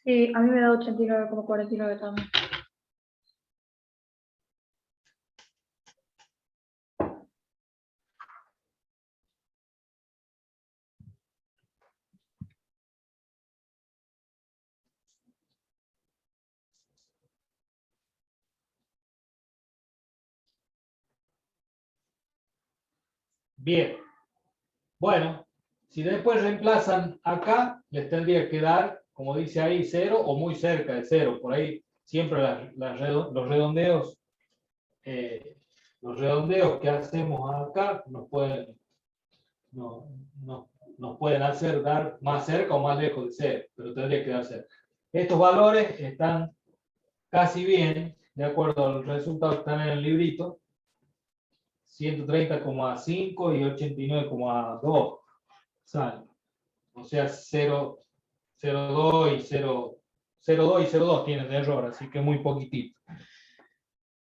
Sí, a mí me da 89,49 también. Bien. Bueno, si después reemplazan acá, les tendría que dar, como dice ahí, 0 o muy cerca de 0. Por ahí siempre los redondeos que hacemos acá nos pueden, nos pueden hacer dar más cerca o más lejos de 0, pero tendría que dar 0. Estos valores están casi bien, de acuerdo a los resultados que están en el librito. 130,5 y 89,2 salen. O sea, 0,02 y 0,02 y 0,2 tienen de error, así que muy poquitito.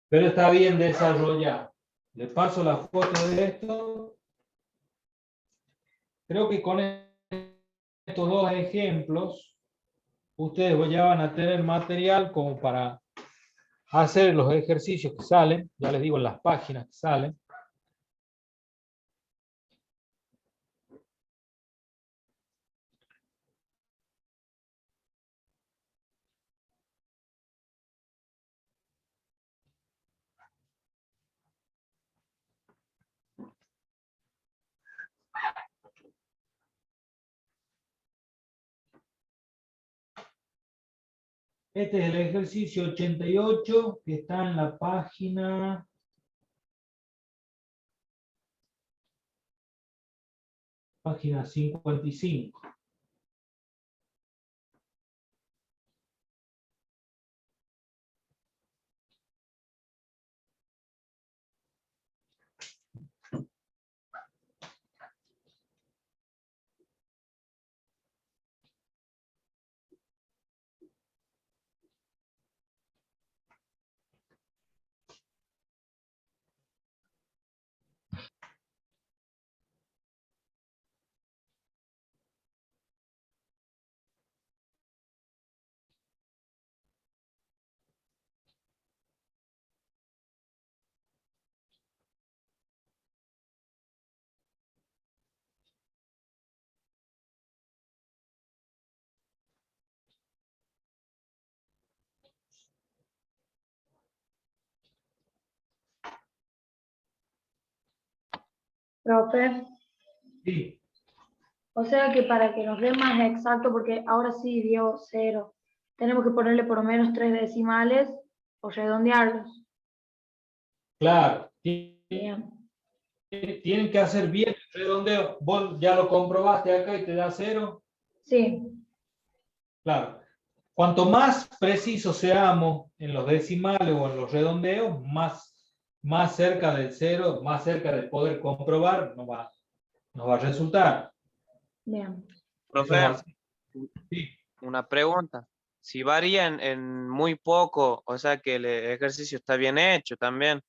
Pero está bien desarrollado. Les paso la foto de esto. Creo que con estos dos ejemplos, ustedes ya van a tener material como para hacer los ejercicios que salen. Ya les digo en las páginas que salen. Este es el ejercicio 88 que está en la página 55. Profe, Sí, o sea que para que nos dé más exacto, porque ahora sí dio 0, tenemos que ponerle por lo menos 3 decimales o redondearlos. claro. Bien. Tienen que hacer bien el redondeo. Vos ya lo comprobaste acá y te da 0. Sí, Claro. Cuanto más precisos seamos en los decimales o en los redondeos, más cerca del 0, más cerca de poder comprobar, nos va a resultar. bien. Eso es Profe, así. Sí, una pregunta. Si varía en muy poco, o sea que el ejercicio está bien hecho también.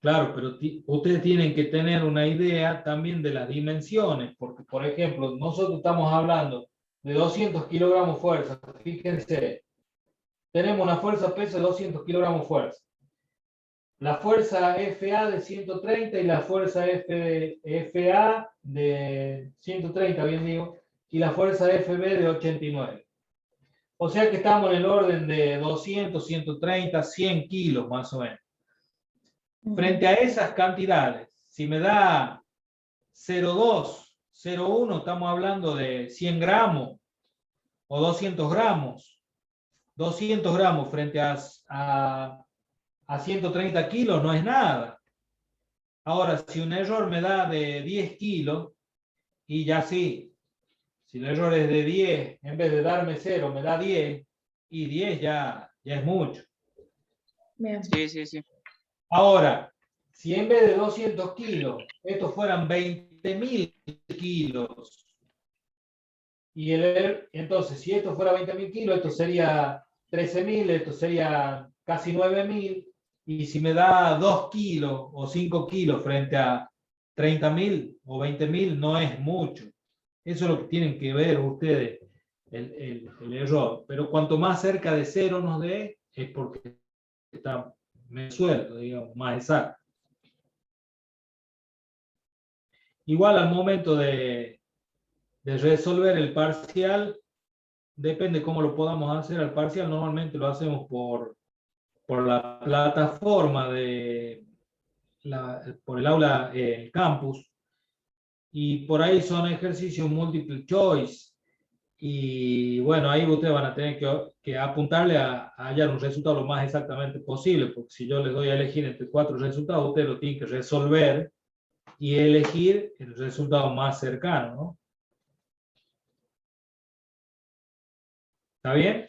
claro, pero ustedes tienen que tener una idea también de las dimensiones, porque, por ejemplo, nosotros estamos hablando de 200 kilogramos fuerza. Fíjense, tenemos una fuerza peso de 200 kilogramos fuerza. La fuerza FA de 130 y la fuerza FA de 130, bien digo, y la fuerza FB de 89. O sea que estamos en el orden de 200, 130, 100 kilos más o menos. Frente a esas cantidades, si me da 0,2, 0,1, estamos hablando de 100 gramos o 200 gramos. 200 gramos frente a 130 kilos no es nada. Ahora, si un error me da de 10 kilos, y ya sí, si el error es de 10, en vez de darme 0, me da 10, y 10 ya es mucho. Bien. Sí, sí, sí. Ahora, si en vez de 200 kilos, estos fueran 20.000 kilos, y entonces si esto fuera 20.000 kilos, esto sería 13.000, esto sería casi 9.000, y si me da 2 kilos o 5 kilos frente a 30.000 o 20.000, no es mucho. Eso es lo que tienen que ver ustedes, el error. Pero cuanto más cerca de 0 nos dé, es porque está mensual, digamos, más exacto. Igual al momento de resolver el parcial, depende cómo lo podamos hacer al parcial, normalmente lo hacemos por la plataforma por el aula campus, y por ahí son ejercicios multiple choice, y bueno, ahí ustedes van a tener que apuntarle a hallar un resultado lo más exactamente posible, porque si yo les doy a elegir entre 4 resultados, ustedes lo tienen que resolver y elegir el resultado más cercano, ¿no? ¿Está bien?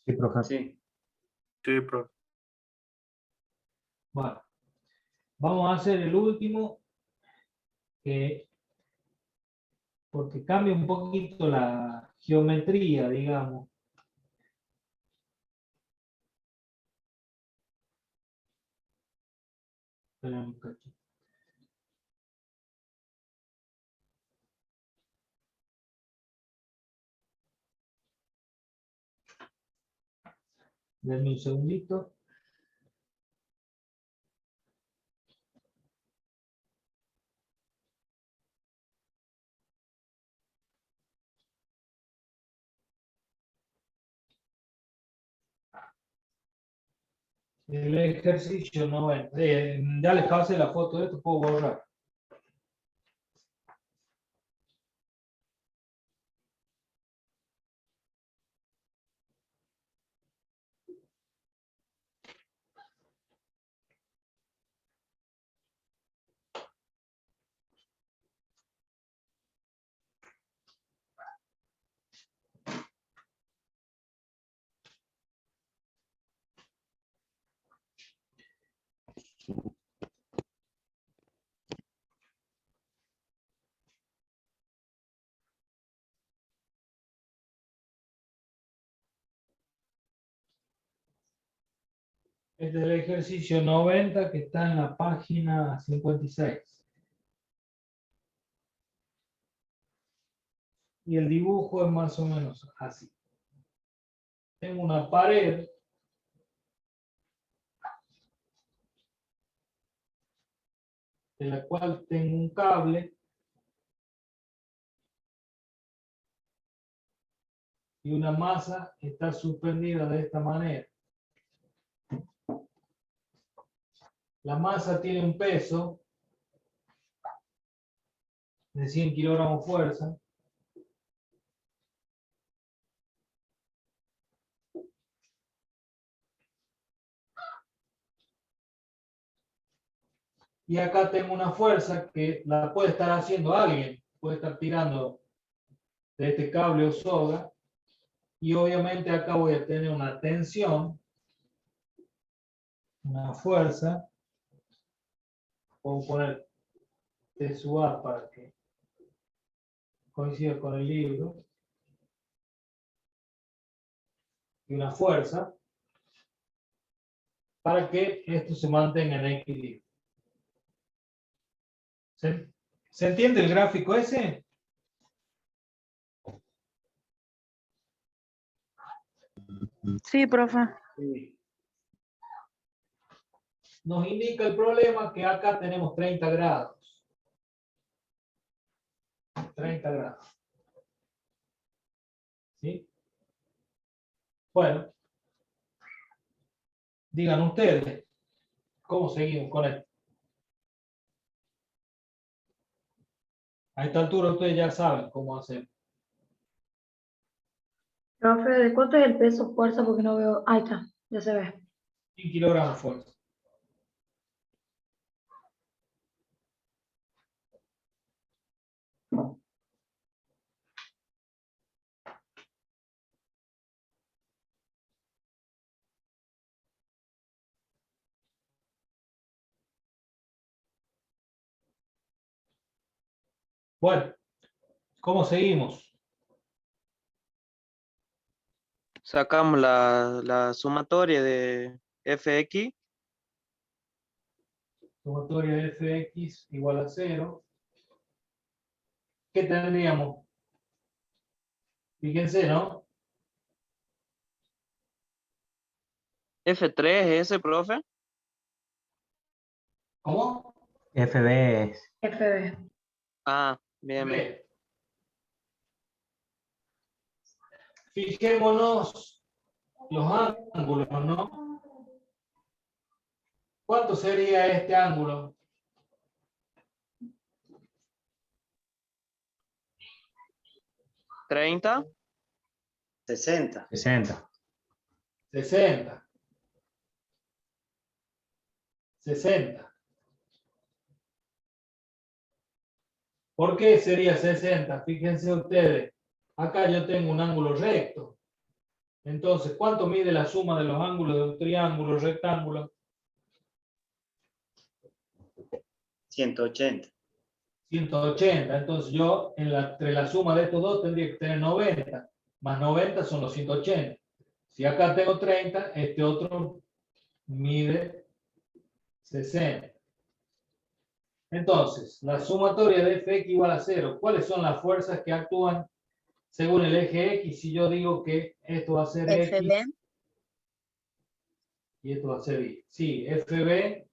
Sí, profe. Sí. Sí, profe. Bueno, vamos a hacer el último, porque cambia un poquito la geometría, digamos. Esperen un cachito. Denme un segundito. El ejercicio 90. Ya les pasé la foto de esto, puedo borrar. Este es el ejercicio 90 que está en la página 56. Y el dibujo es más o menos así. Tengo una pared de la cual tengo un cable y una masa que está suspendida de esta manera. La masa tiene un peso de 100 kilogramos fuerza. Y acá tengo una fuerza que la puede estar haciendo alguien, puede estar tirando de este cable o soga, y obviamente acá voy a tener una tensión, una fuerza, puedo poner T sub A para que coincida con el libro, y una fuerza, para que esto se mantenga en equilibrio. ¿Se entiende el gráfico ese? Sí, profe. Sí. Nos indica el problema que acá tenemos 30 grados. 30 grados. ¿Sí? Bueno, digan ustedes, ¿cómo seguimos con esto? A esta altura ustedes ya saben cómo hacer. Profe, ¿de cuánto es el peso fuerza? Porque no veo. Ahí está, ya se ve. 100 kilogramos de fuerza. Bueno, ¿cómo seguimos? Sacamos la sumatoria de fx. Sumatoria de fx igual a 0. ¿Qué tendríamos? Fíjense, ¿no? F3 es ese, profe. ¿Cómo? FB es FB. Ah, bien, bien. B. Fijémonos los ángulos, ¿no? ¿Cuánto sería este ángulo? ¿30? 60. 60. 60. 60. ¿Por qué sería 60? Fíjense ustedes. Acá yo tengo un ángulo recto. Entonces, ¿cuánto mide la suma de los ángulos de un triángulo rectángulo? 180. 180. Entonces yo entre la suma de estos dos tendría que tener 90. Más 90 son los 180. Si acá tengo 30, este otro mide 60. Entonces, la sumatoria de Fx igual a 0. ¿Cuáles son las fuerzas que actúan según el eje X? Si yo digo que esto va a ser X FB y esto va a ser Y. Sí, FB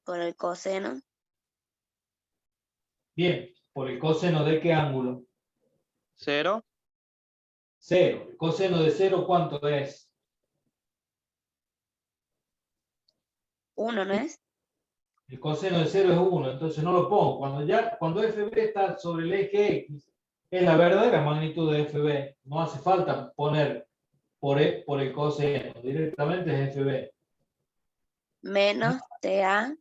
por el coseno. bien, por el coseno de qué ángulo? 0. 0. ¿El coseno de 0 cuánto es? 1, ¿no es? El coseno de 0 es 1, entonces no lo pongo. Cuando FB está sobre el eje X, es la verdadera magnitud de FB. No hace falta poner por el coseno, directamente es FB. Menos TA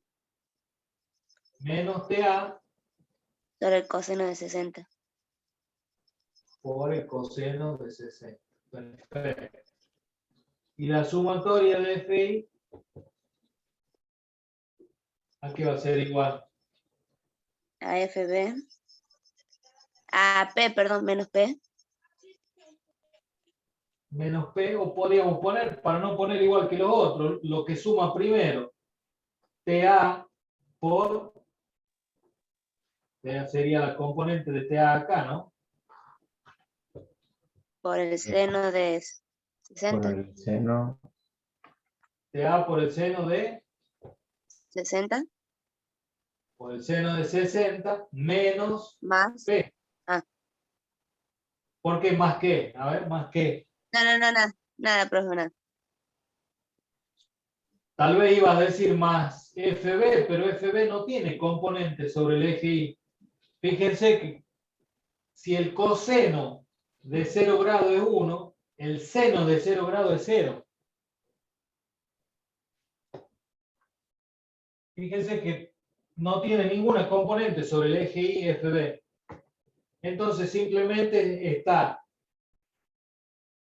Menos TA sobre el coseno de 60. por el coseno de 60. Perfecto. Y la sumatoria de FI, ¿a qué va a ser igual? A FB. A P, perdón, menos P. Menos P, o podríamos poner, para no poner igual que los otros, lo que suma primero. TA por, sería la componente de TA acá, ¿no? Por el seno de Por 60. el seno. TA por el seno de 60 60 menos más. P. Ah. ¿Por qué más que? A ver, más que. No, nada, profe, nada. Tal vez iba a decir más FB, pero FB no tiene componente sobre el eje Y. Fíjense que si el coseno de 0 grado es 1, el seno de 0 grado es 0. Fíjense que no tiene ninguna componente sobre el eje Y FB. Entonces simplemente está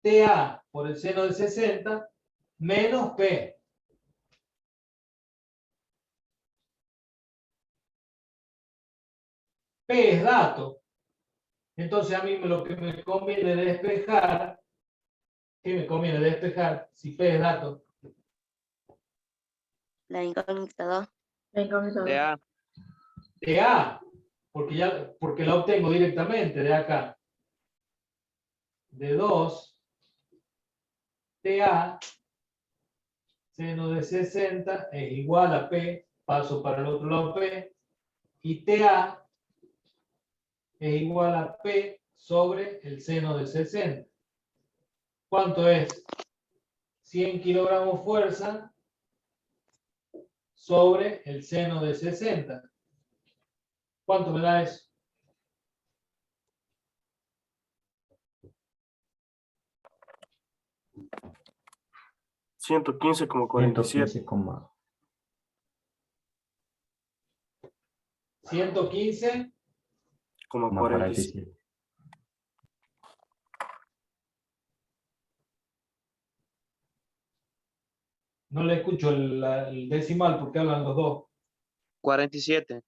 TA por el seno de 60 menos P. P es dato. Entonces a mí lo que me conviene despejar, ¿qué me conviene despejar si P es dato? La incógnita 2. La incógnita 2. TA. TA, porque la obtengo directamente de acá. De 2 TA, seno de 60 es igual a P, paso para el otro lado P, y TA es igual a P sobre el seno de 60. ¿Cuánto es? 100 kilogramos fuerza sobre el seno de 60. ¿Cuánto me da eso? $115,47. 115. 115,47. No le escucho el decimal porque hablan los dos. 47.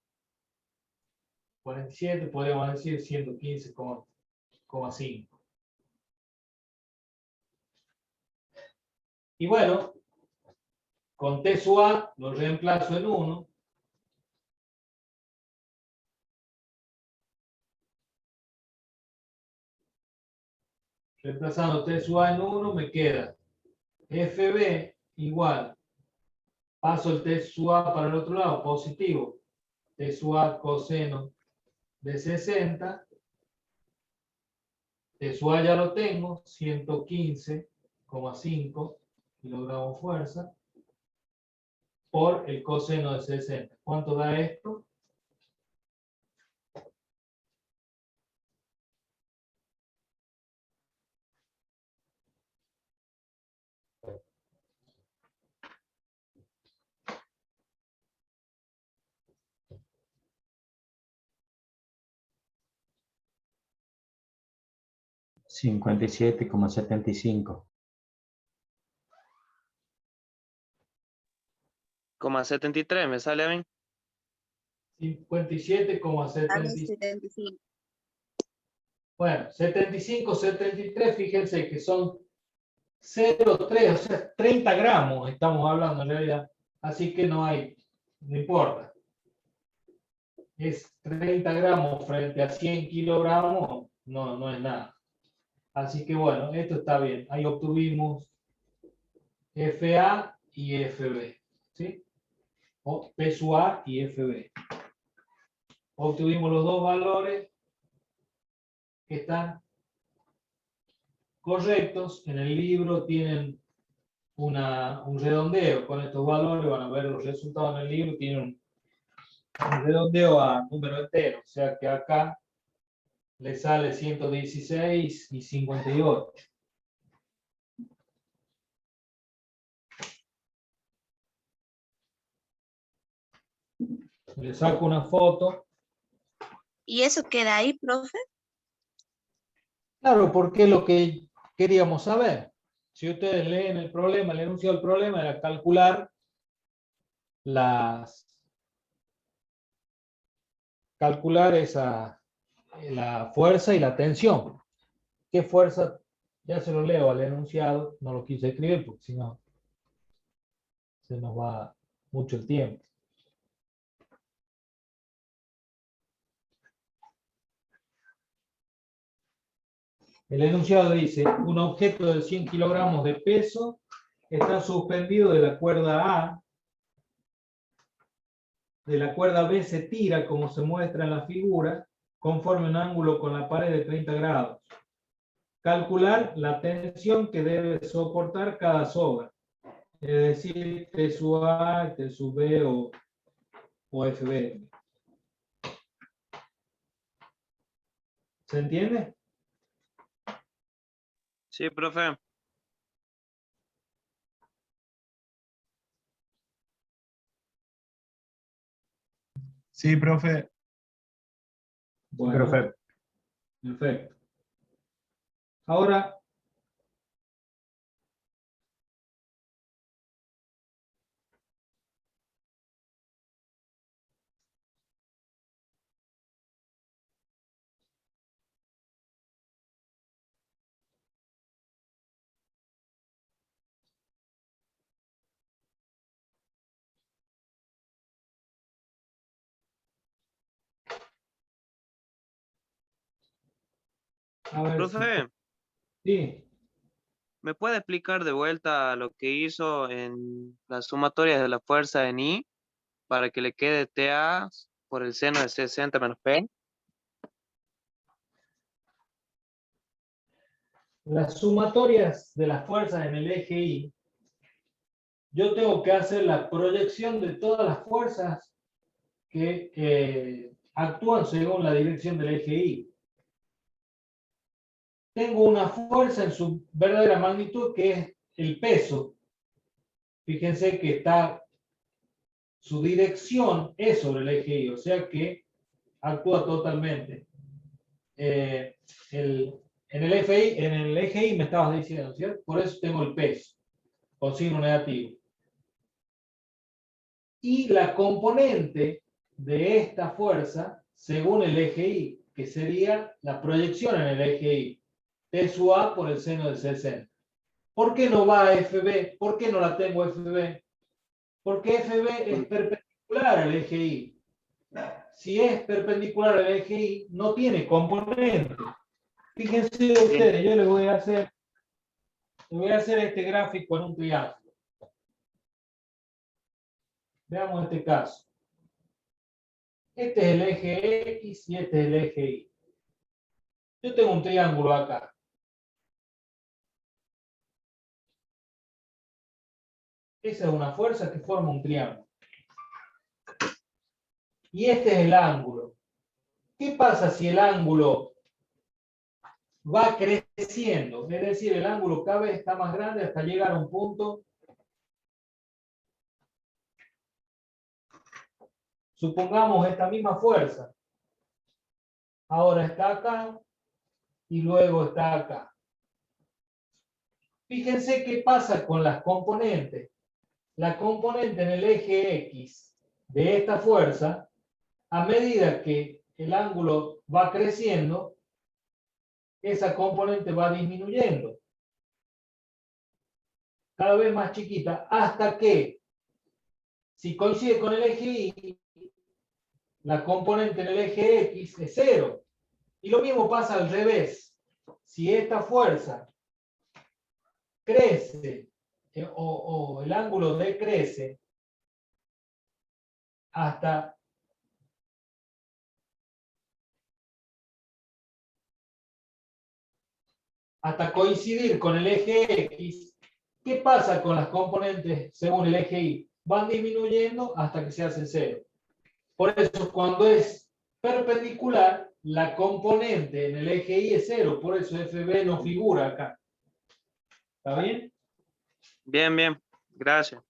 47, podríamos decir 115,5. Y bueno, con T sub A lo reemplazo en 1. Reemplazando T sub A en 1 me queda FB igual. Paso el T sub A para el otro lado, positivo. T sub A coseno de 60. T sub A ya lo tengo, 115,5 kilogramos fuerza por el coseno de 60. ¿Cuánto da esto? $57,75. 73 me sale a mí. 57,75. 75. Bueno, 75, 73, fíjense que son 0,3, o sea, 30 gramos estamos hablando en realidad. Así que no importa. Es 30 gramos frente a 100 kilogramos, no es nada. Así que bueno, esto está bien. Ahí obtuvimos FA y FB, ¿sí? O P sub A y FB. Obtuvimos los dos valores que están correctos. En el libro tienen un redondeo con estos valores. Van a ver los resultados en el libro. Tienen un redondeo a número entero. O sea que acá le sale 116,58. Le saco una foto. ¿Y eso queda ahí, profe? Claro, porque es lo que queríamos saber. Si ustedes leen el problema, el enunciado del problema era calcular la fuerza y la tensión. ¿Qué fuerza? Ya se lo leo al enunciado, no lo quise escribir porque si no se nos va mucho el tiempo. El enunciado dice, un objeto de 100 kilogramos de peso está suspendido de la cuerda B se tira, como se muestra en la figura, conforme un ángulo con la pared de 30 grados. Calcular la tensión que debe soportar cada soga, es decir, T sub A, T sub B o FB. ¿Se entiende? Sí, profe. Sí, profe. Bueno, Profe, perfecto. Ahora, a ver si... Profe, Sí, ¿Me puede explicar de vuelta lo que hizo en las sumatorias de la fuerza en I para que le quede TA por el seno de 60 menos P? Las sumatorias de las fuerzas en el eje Y, yo tengo que hacer la proyección de todas las fuerzas que actúan según la dirección del eje Y. Tengo una fuerza en su verdadera magnitud que es el peso. Fíjense que está, su dirección es sobre el eje Y, o sea que actúa totalmente. En el eje Y me estabas diciendo, ¿cierto? Por eso tengo el peso, con signo negativo. Y la componente de esta fuerza, según el eje Y, que sería la proyección en el eje Y, T sub A por el seno de 60. ¿Por qué no va a FB? ¿Por qué no la tengo FB? Porque FB es perpendicular al eje Y. Si es perpendicular al eje Y, no tiene componente. Fíjense ustedes, yo les voy a hacer este gráfico en un triángulo. Veamos este caso. Este es el eje X y este es el eje Y. Yo tengo un triángulo acá. Esa es una fuerza que forma un triángulo. Y este es el ángulo. ¿Qué pasa si el ángulo va creciendo? Es decir, el ángulo cada vez está más grande hasta llegar a un punto. Supongamos esta misma fuerza. Ahora está acá y luego está acá. Fíjense qué pasa con las componentes. La componente en el eje X de esta fuerza, a medida que el ángulo va creciendo, esa componente va disminuyendo. Cada vez más chiquita, hasta que, si coincide con el eje Y, la componente en el eje X es 0. Y lo mismo pasa al revés. Si esta fuerza crece o el ángulo decrece hasta coincidir con el eje X, ¿qué pasa con las componentes según el eje Y? Van disminuyendo hasta que se hace 0. Por eso, cuando es perpendicular, la componente en el eje Y es 0. Por eso FB no figura acá. ¿Está bien? Bien, bien. Gracias.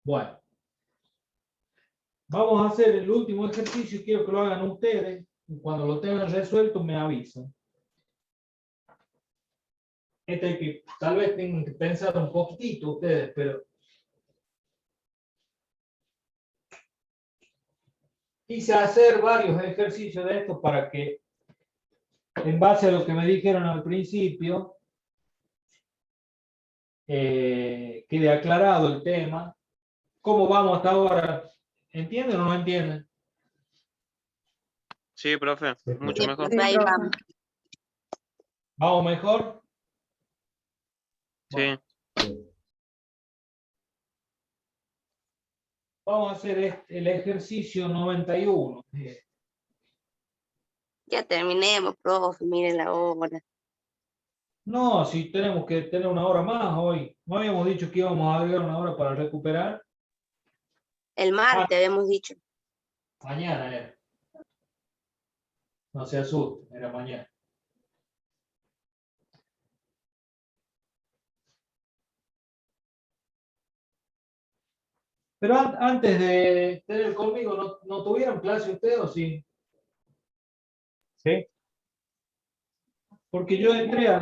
Bueno. Vamos a hacer el último ejercicio y quiero que lo hagan ustedes. Y cuando lo tengan resuelto, me avisan. Que tal vez tengan que pensar un poquitito ustedes, pero quise hacer varios ejercicios de esto para que, en base a lo que me dijeron al principio, quede aclarado el tema. ¿Cómo vamos hasta ahora? ¿Entienden o no entienden? Sí, profe. Mucho Sí, mejor. profe, ahí vamos. ¿Vamos mejor? Sí. Vamos a hacer el ejercicio 91. Ya terminemos, profe, miren la hora. No, si tenemos que tener una hora más hoy. ¿No habíamos dicho que íbamos a agregar una hora para recuperar? El martes habíamos dicho. Mañana era. No se asusten, era mañana. Pero antes de tener conmigo, ¿no tuvieron clase ustedes o sí? Sí. Porque yo entré a...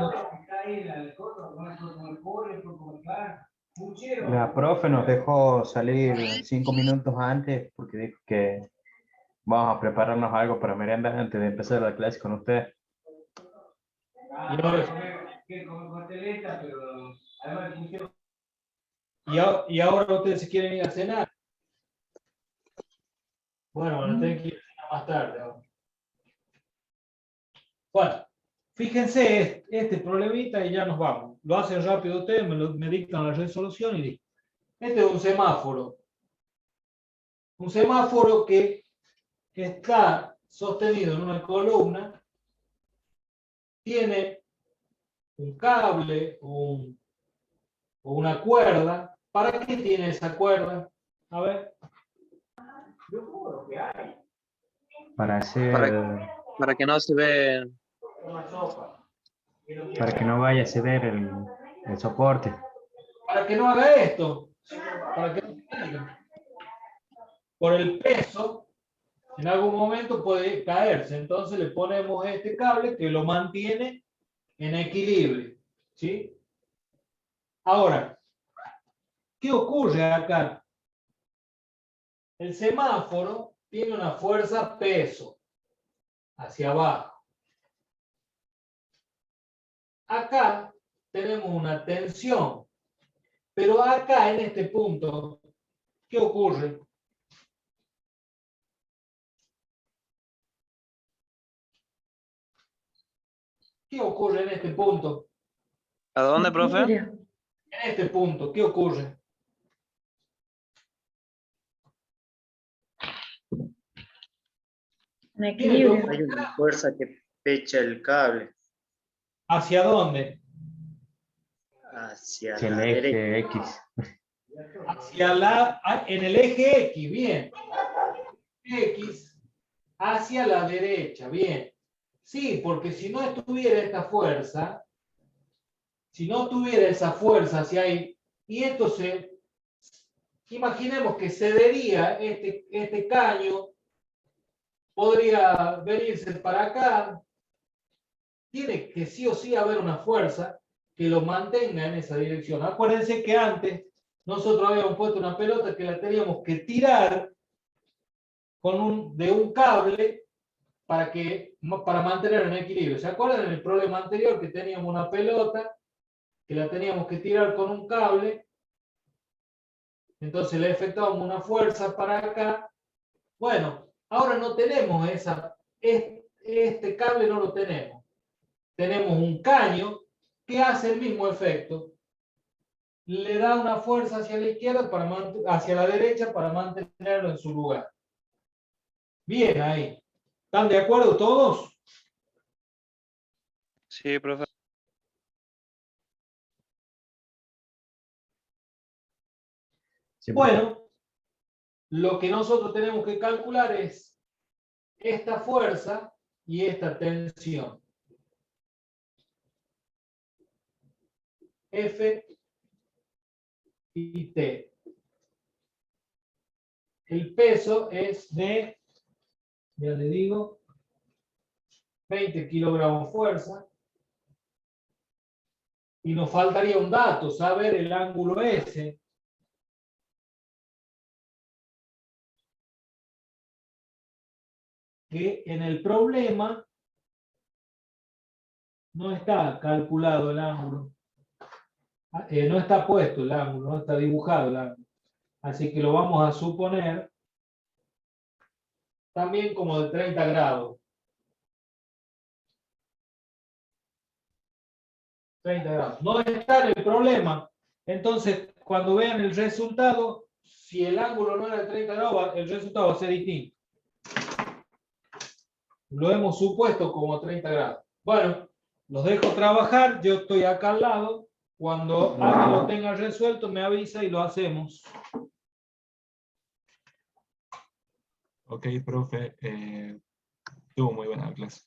La profe nos dejó salir 5 minutos antes porque dijo que vamos a prepararnos algo para merendar antes de empezar la clase con usted. Y ahora ustedes se quieren ir a cenar. Bueno, van a tener que ir a cenar más tarde. Ahora. Bueno, Fíjense este problemita y ya nos vamos. Lo hacen rápido ustedes, me dictan la resolución y listo. Este es un semáforo. Un semáforo que está sostenido en una columna, tiene un cable o una cuerda. ¿Para qué tiene esa cuerda? A ver. Yo como lo que hay. Para hacer, Para que no se ve. Una sopa. para que no vaya a ceder el soporte. Para que no haga esto. Para que no se caiga. Por el peso, en algún momento puede caerse. Entonces le ponemos este cable que lo mantiene en equilibrio. ¿Sí? Ahora, ¿qué ocurre acá? El semáforo tiene una fuerza peso hacia abajo. Acá tenemos una tensión, pero acá en este punto, ¿qué ocurre? ¿Qué ocurre en este punto? ¿A dónde, profe? Equilibrio. En este punto, ¿qué ocurre? Un equilibrio. Hay una fuerza que pecha el cable ¿Hacia dónde? hacia Hacia el la derecha. eje X. En el eje X, bien. X hacia la derecha, bien. Sí, porque si no estuviera esta fuerza, si no tuviera esa fuerza hacia ahí, y entonces, imaginemos que cedería este caño, podría venirse para acá, tiene que sí o sí haber una fuerza que lo mantenga en esa dirección. Acuérdense que antes nosotros habíamos puesto una pelota que la teníamos que tirar de un cable para mantener en equilibrio. ¿Se acuerdan en el problema anterior que teníamos una pelota que la teníamos que tirar con un cable? Entonces le efectuábamos una fuerza para acá. Bueno, ahora no tenemos este cable no lo tenemos. Tenemos un caño que hace el mismo efecto. Le da una fuerza hacia la izquierda, hacia la derecha para mantenerlo en su lugar. Bien ahí. ¿Están de acuerdo todos? Sí, profe. Sí, Bueno, lo que nosotros tenemos que calcular es esta fuerza y esta tensión. F y T. El peso es de, ya le digo, 20 kilogramos fuerza. Y nos faltaría un dato, saber el ángulo S. Que en el problema no está calculado el ángulo. No está puesto el ángulo, no está dibujado el ángulo. Así que lo vamos a suponer también como de 30 grados. 30 grados. No está en el problema. Entonces, cuando vean el resultado, si el ángulo no era de 30 grados, el resultado va a ser distinto. Lo hemos supuesto como 30 grados. Bueno, los dejo trabajar. Yo estoy acá al lado. Cuando alguien lo tenga resuelto, me avisa y lo hacemos. Ok, profe, estuvo muy buena la clase.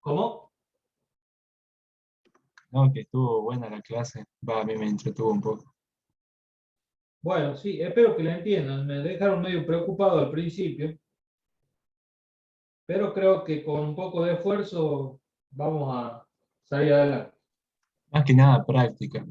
¿Cómo? No, que estuvo buena la clase. Va, a mí me entretuvo un poco. Bueno, sí, espero que la entiendan. Me dejaron medio preocupado al principio. Pero creo que con un poco de esfuerzo vamos a salir adelante. Más que nada práctica.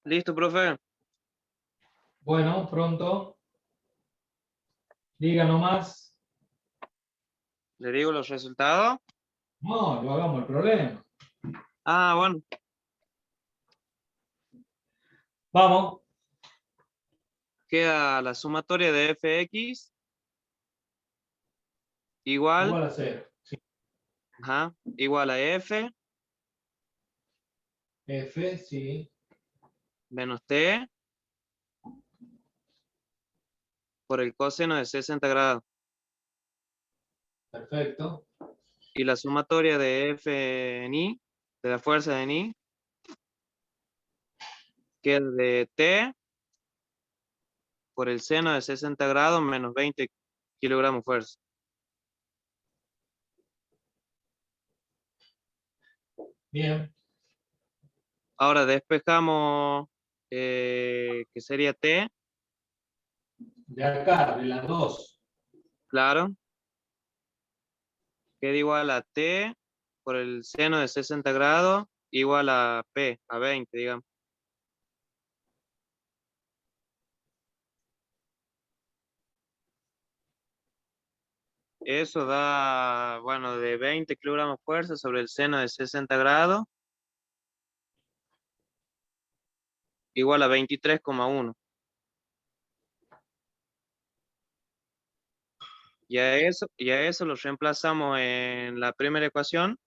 ¿Listo, profe? Bueno, pronto. Diga nomás. ¿Le digo los resultados? No, lo hagamos el problema. Ah, bueno. Vamos. Queda la sumatoria de fx igual, Igual a 0. Sí. ajá, igual a f F, sí. menos t por el coseno de 60 grados. Perfecto. Y la sumatoria de f en i, de la fuerza en i, queda de t por el seno de 60 grados menos 20 kilogramos fuerza. Bien. Ahora despejamos que sería t, De acá, de las 2. claro, queda igual a t por el seno de 60 grados igual a p, a 20, digamos. Eso da, bueno, de 20 kilogramos fuerza sobre el seno de 60 grados igual a 23,1. Y a eso lo reemplazamos en la primera ecuación,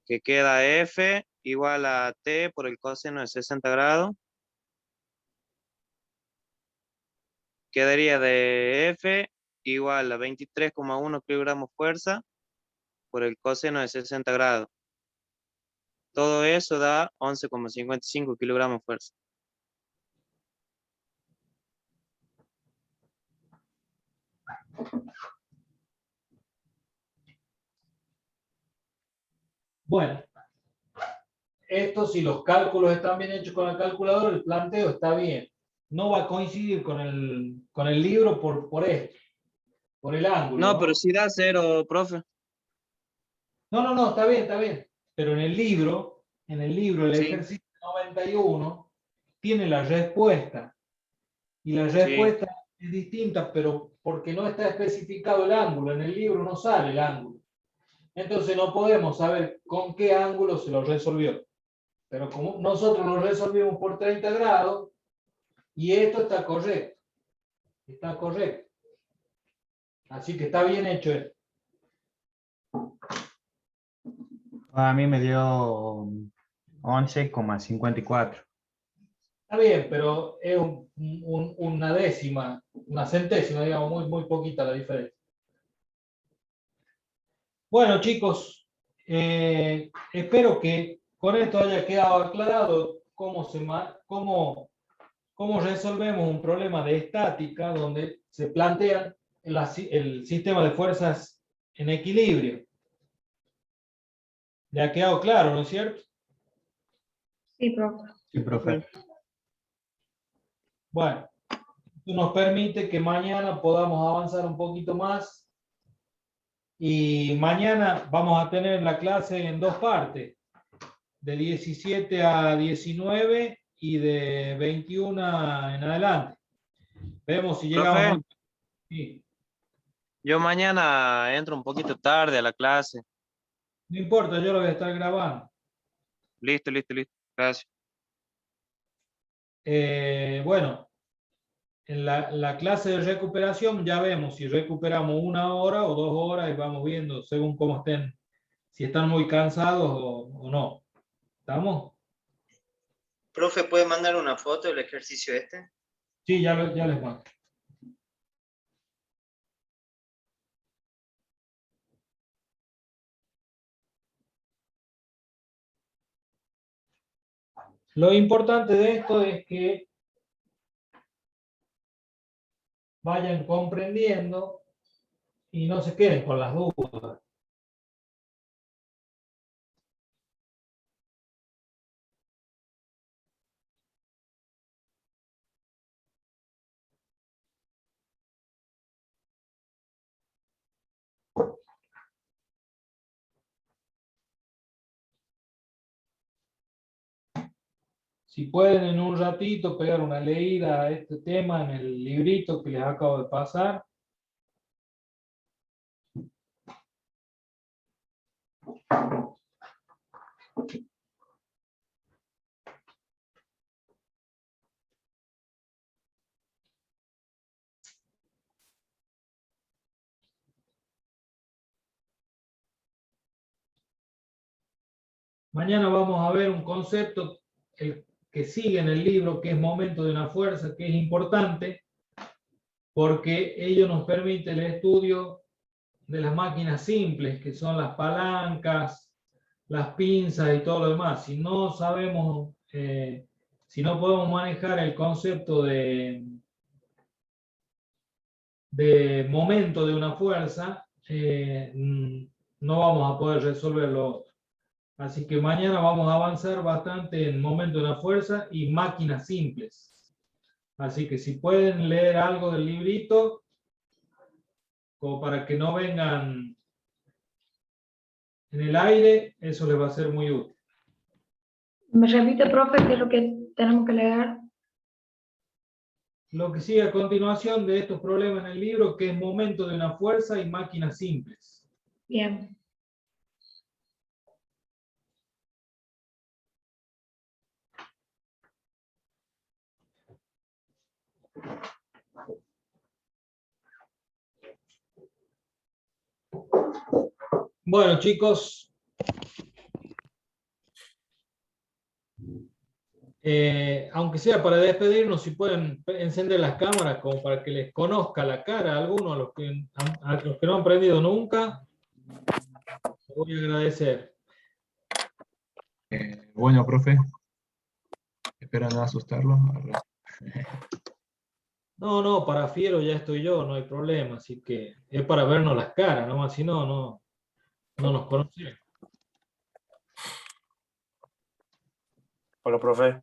que queda f igual a t por el coseno de 60 grados. Quedaría de f igual a 23,1 kilogramos fuerza por el coseno de 60 grados. Todo eso da 11,55 kilogramos fuerza. Bueno, esto si los cálculos están bien hechos con el calculador, el planteo está bien. No va a coincidir con el libro por esto, por el ángulo, No, ¿no? pero si da 0, profe. No, está bien, está bien. Pero en el libro, el Sí, ejercicio 91 tiene la respuesta. Y la sí. respuesta es distinta, pero porque no está especificado el ángulo. En el libro no sale el ángulo. Entonces no podemos saber con qué ángulo se lo resolvió. Pero como nosotros lo resolvimos por 30 grados, y esto está correcto. Está correcto. Así que está bien hecho esto. A mí me dio 11,54. Está bien, pero es una décima, una centésima, digamos, muy poquita la diferencia. Bueno, chicos, espero que con esto haya quedado aclarado cómo resolvemos un problema de estática donde se plantea el sistema de fuerzas en equilibrio. ¿Le ha quedado claro, no es cierto? Sí, profe. Sí, profe. Bueno, esto nos permite que mañana podamos avanzar un poquito más. Y mañana vamos a tener la clase en dos partes, de 17 a 19 y de 21 en adelante. Vemos si llegamos. Profe, Sí. yo mañana entro un poquito tarde a la clase. No importa, yo lo voy a estar grabando. Listo. Gracias. Bueno, en la clase de recuperación ya vemos si recuperamos 1 hora o 2 horas y vamos viendo según cómo estén, si están muy cansados o no. ¿Estamos? Profe, ¿puede mandar una foto del ejercicio este? Sí, ya les mando. Lo importante de esto es que vayan comprendiendo y no se queden con las dudas. Si pueden en un ratito pegar una leída a este tema en el librito que les acabo de pasar. Mañana vamos a ver un concepto que sigue en el libro, que es momento de una fuerza, que es importante, porque ello nos permite el estudio de las máquinas simples, que son las palancas, las pinzas y todo lo demás. Si no sabemos, si no podemos manejar el concepto de momento de una fuerza, no vamos a poder resolverlo. Así que mañana vamos a avanzar bastante en momento de una fuerza y máquinas simples. Así que si pueden leer algo del librito, como para que no vengan en el aire, eso les va a ser muy útil. ¿Me repite, profe, qué es lo que tenemos que leer? Lo que sigue a continuación de estos problemas en el libro, que es momento de una fuerza y máquinas simples. Bien. Bueno, chicos, aunque sea para despedirnos, si pueden encender las cámaras como para que les conozca la cara a algunos, a los que no han aprendido nunca, les voy a agradecer. Bueno, profe. Espero no asustarlo. No, para fiero ya estoy yo, no hay problema, así que es para vernos las caras, nomás, si no nos conocemos. Hola, profe.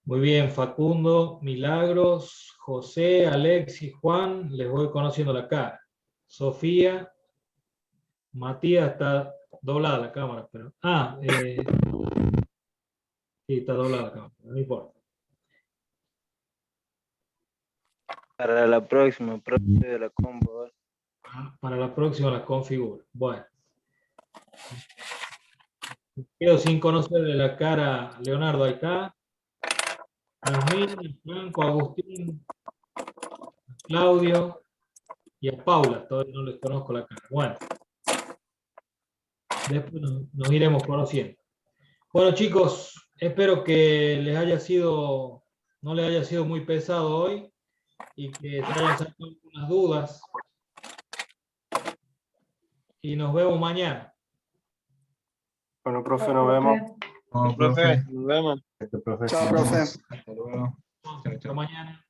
Muy bien, Facundo, Milagros, José, Alexis, Juan, les voy conociendo la cara. Sofía, Matías, está doblada la cámara, pero... sí, está doblada la cámara, no importa. Para la próxima, profe de la combo. Para la próxima la configuro. Bueno. Quedo sin conocerle la cara a Leonardo, ahí está. Yasmín, Franco, Agustín, Claudio y a Paula, todavía no les conozco la cara. Bueno, después nos iremos conociendo. Bueno, chicos, espero que les haya sido, no les haya sido muy pesado hoy y que se hayan sacado algunas dudas. Y nos vemos mañana. Bueno, profe, nos vemos. No, Profe, profe. nos vemos. Este, profe. Chao, profe. Hasta luego. Hasta mañana.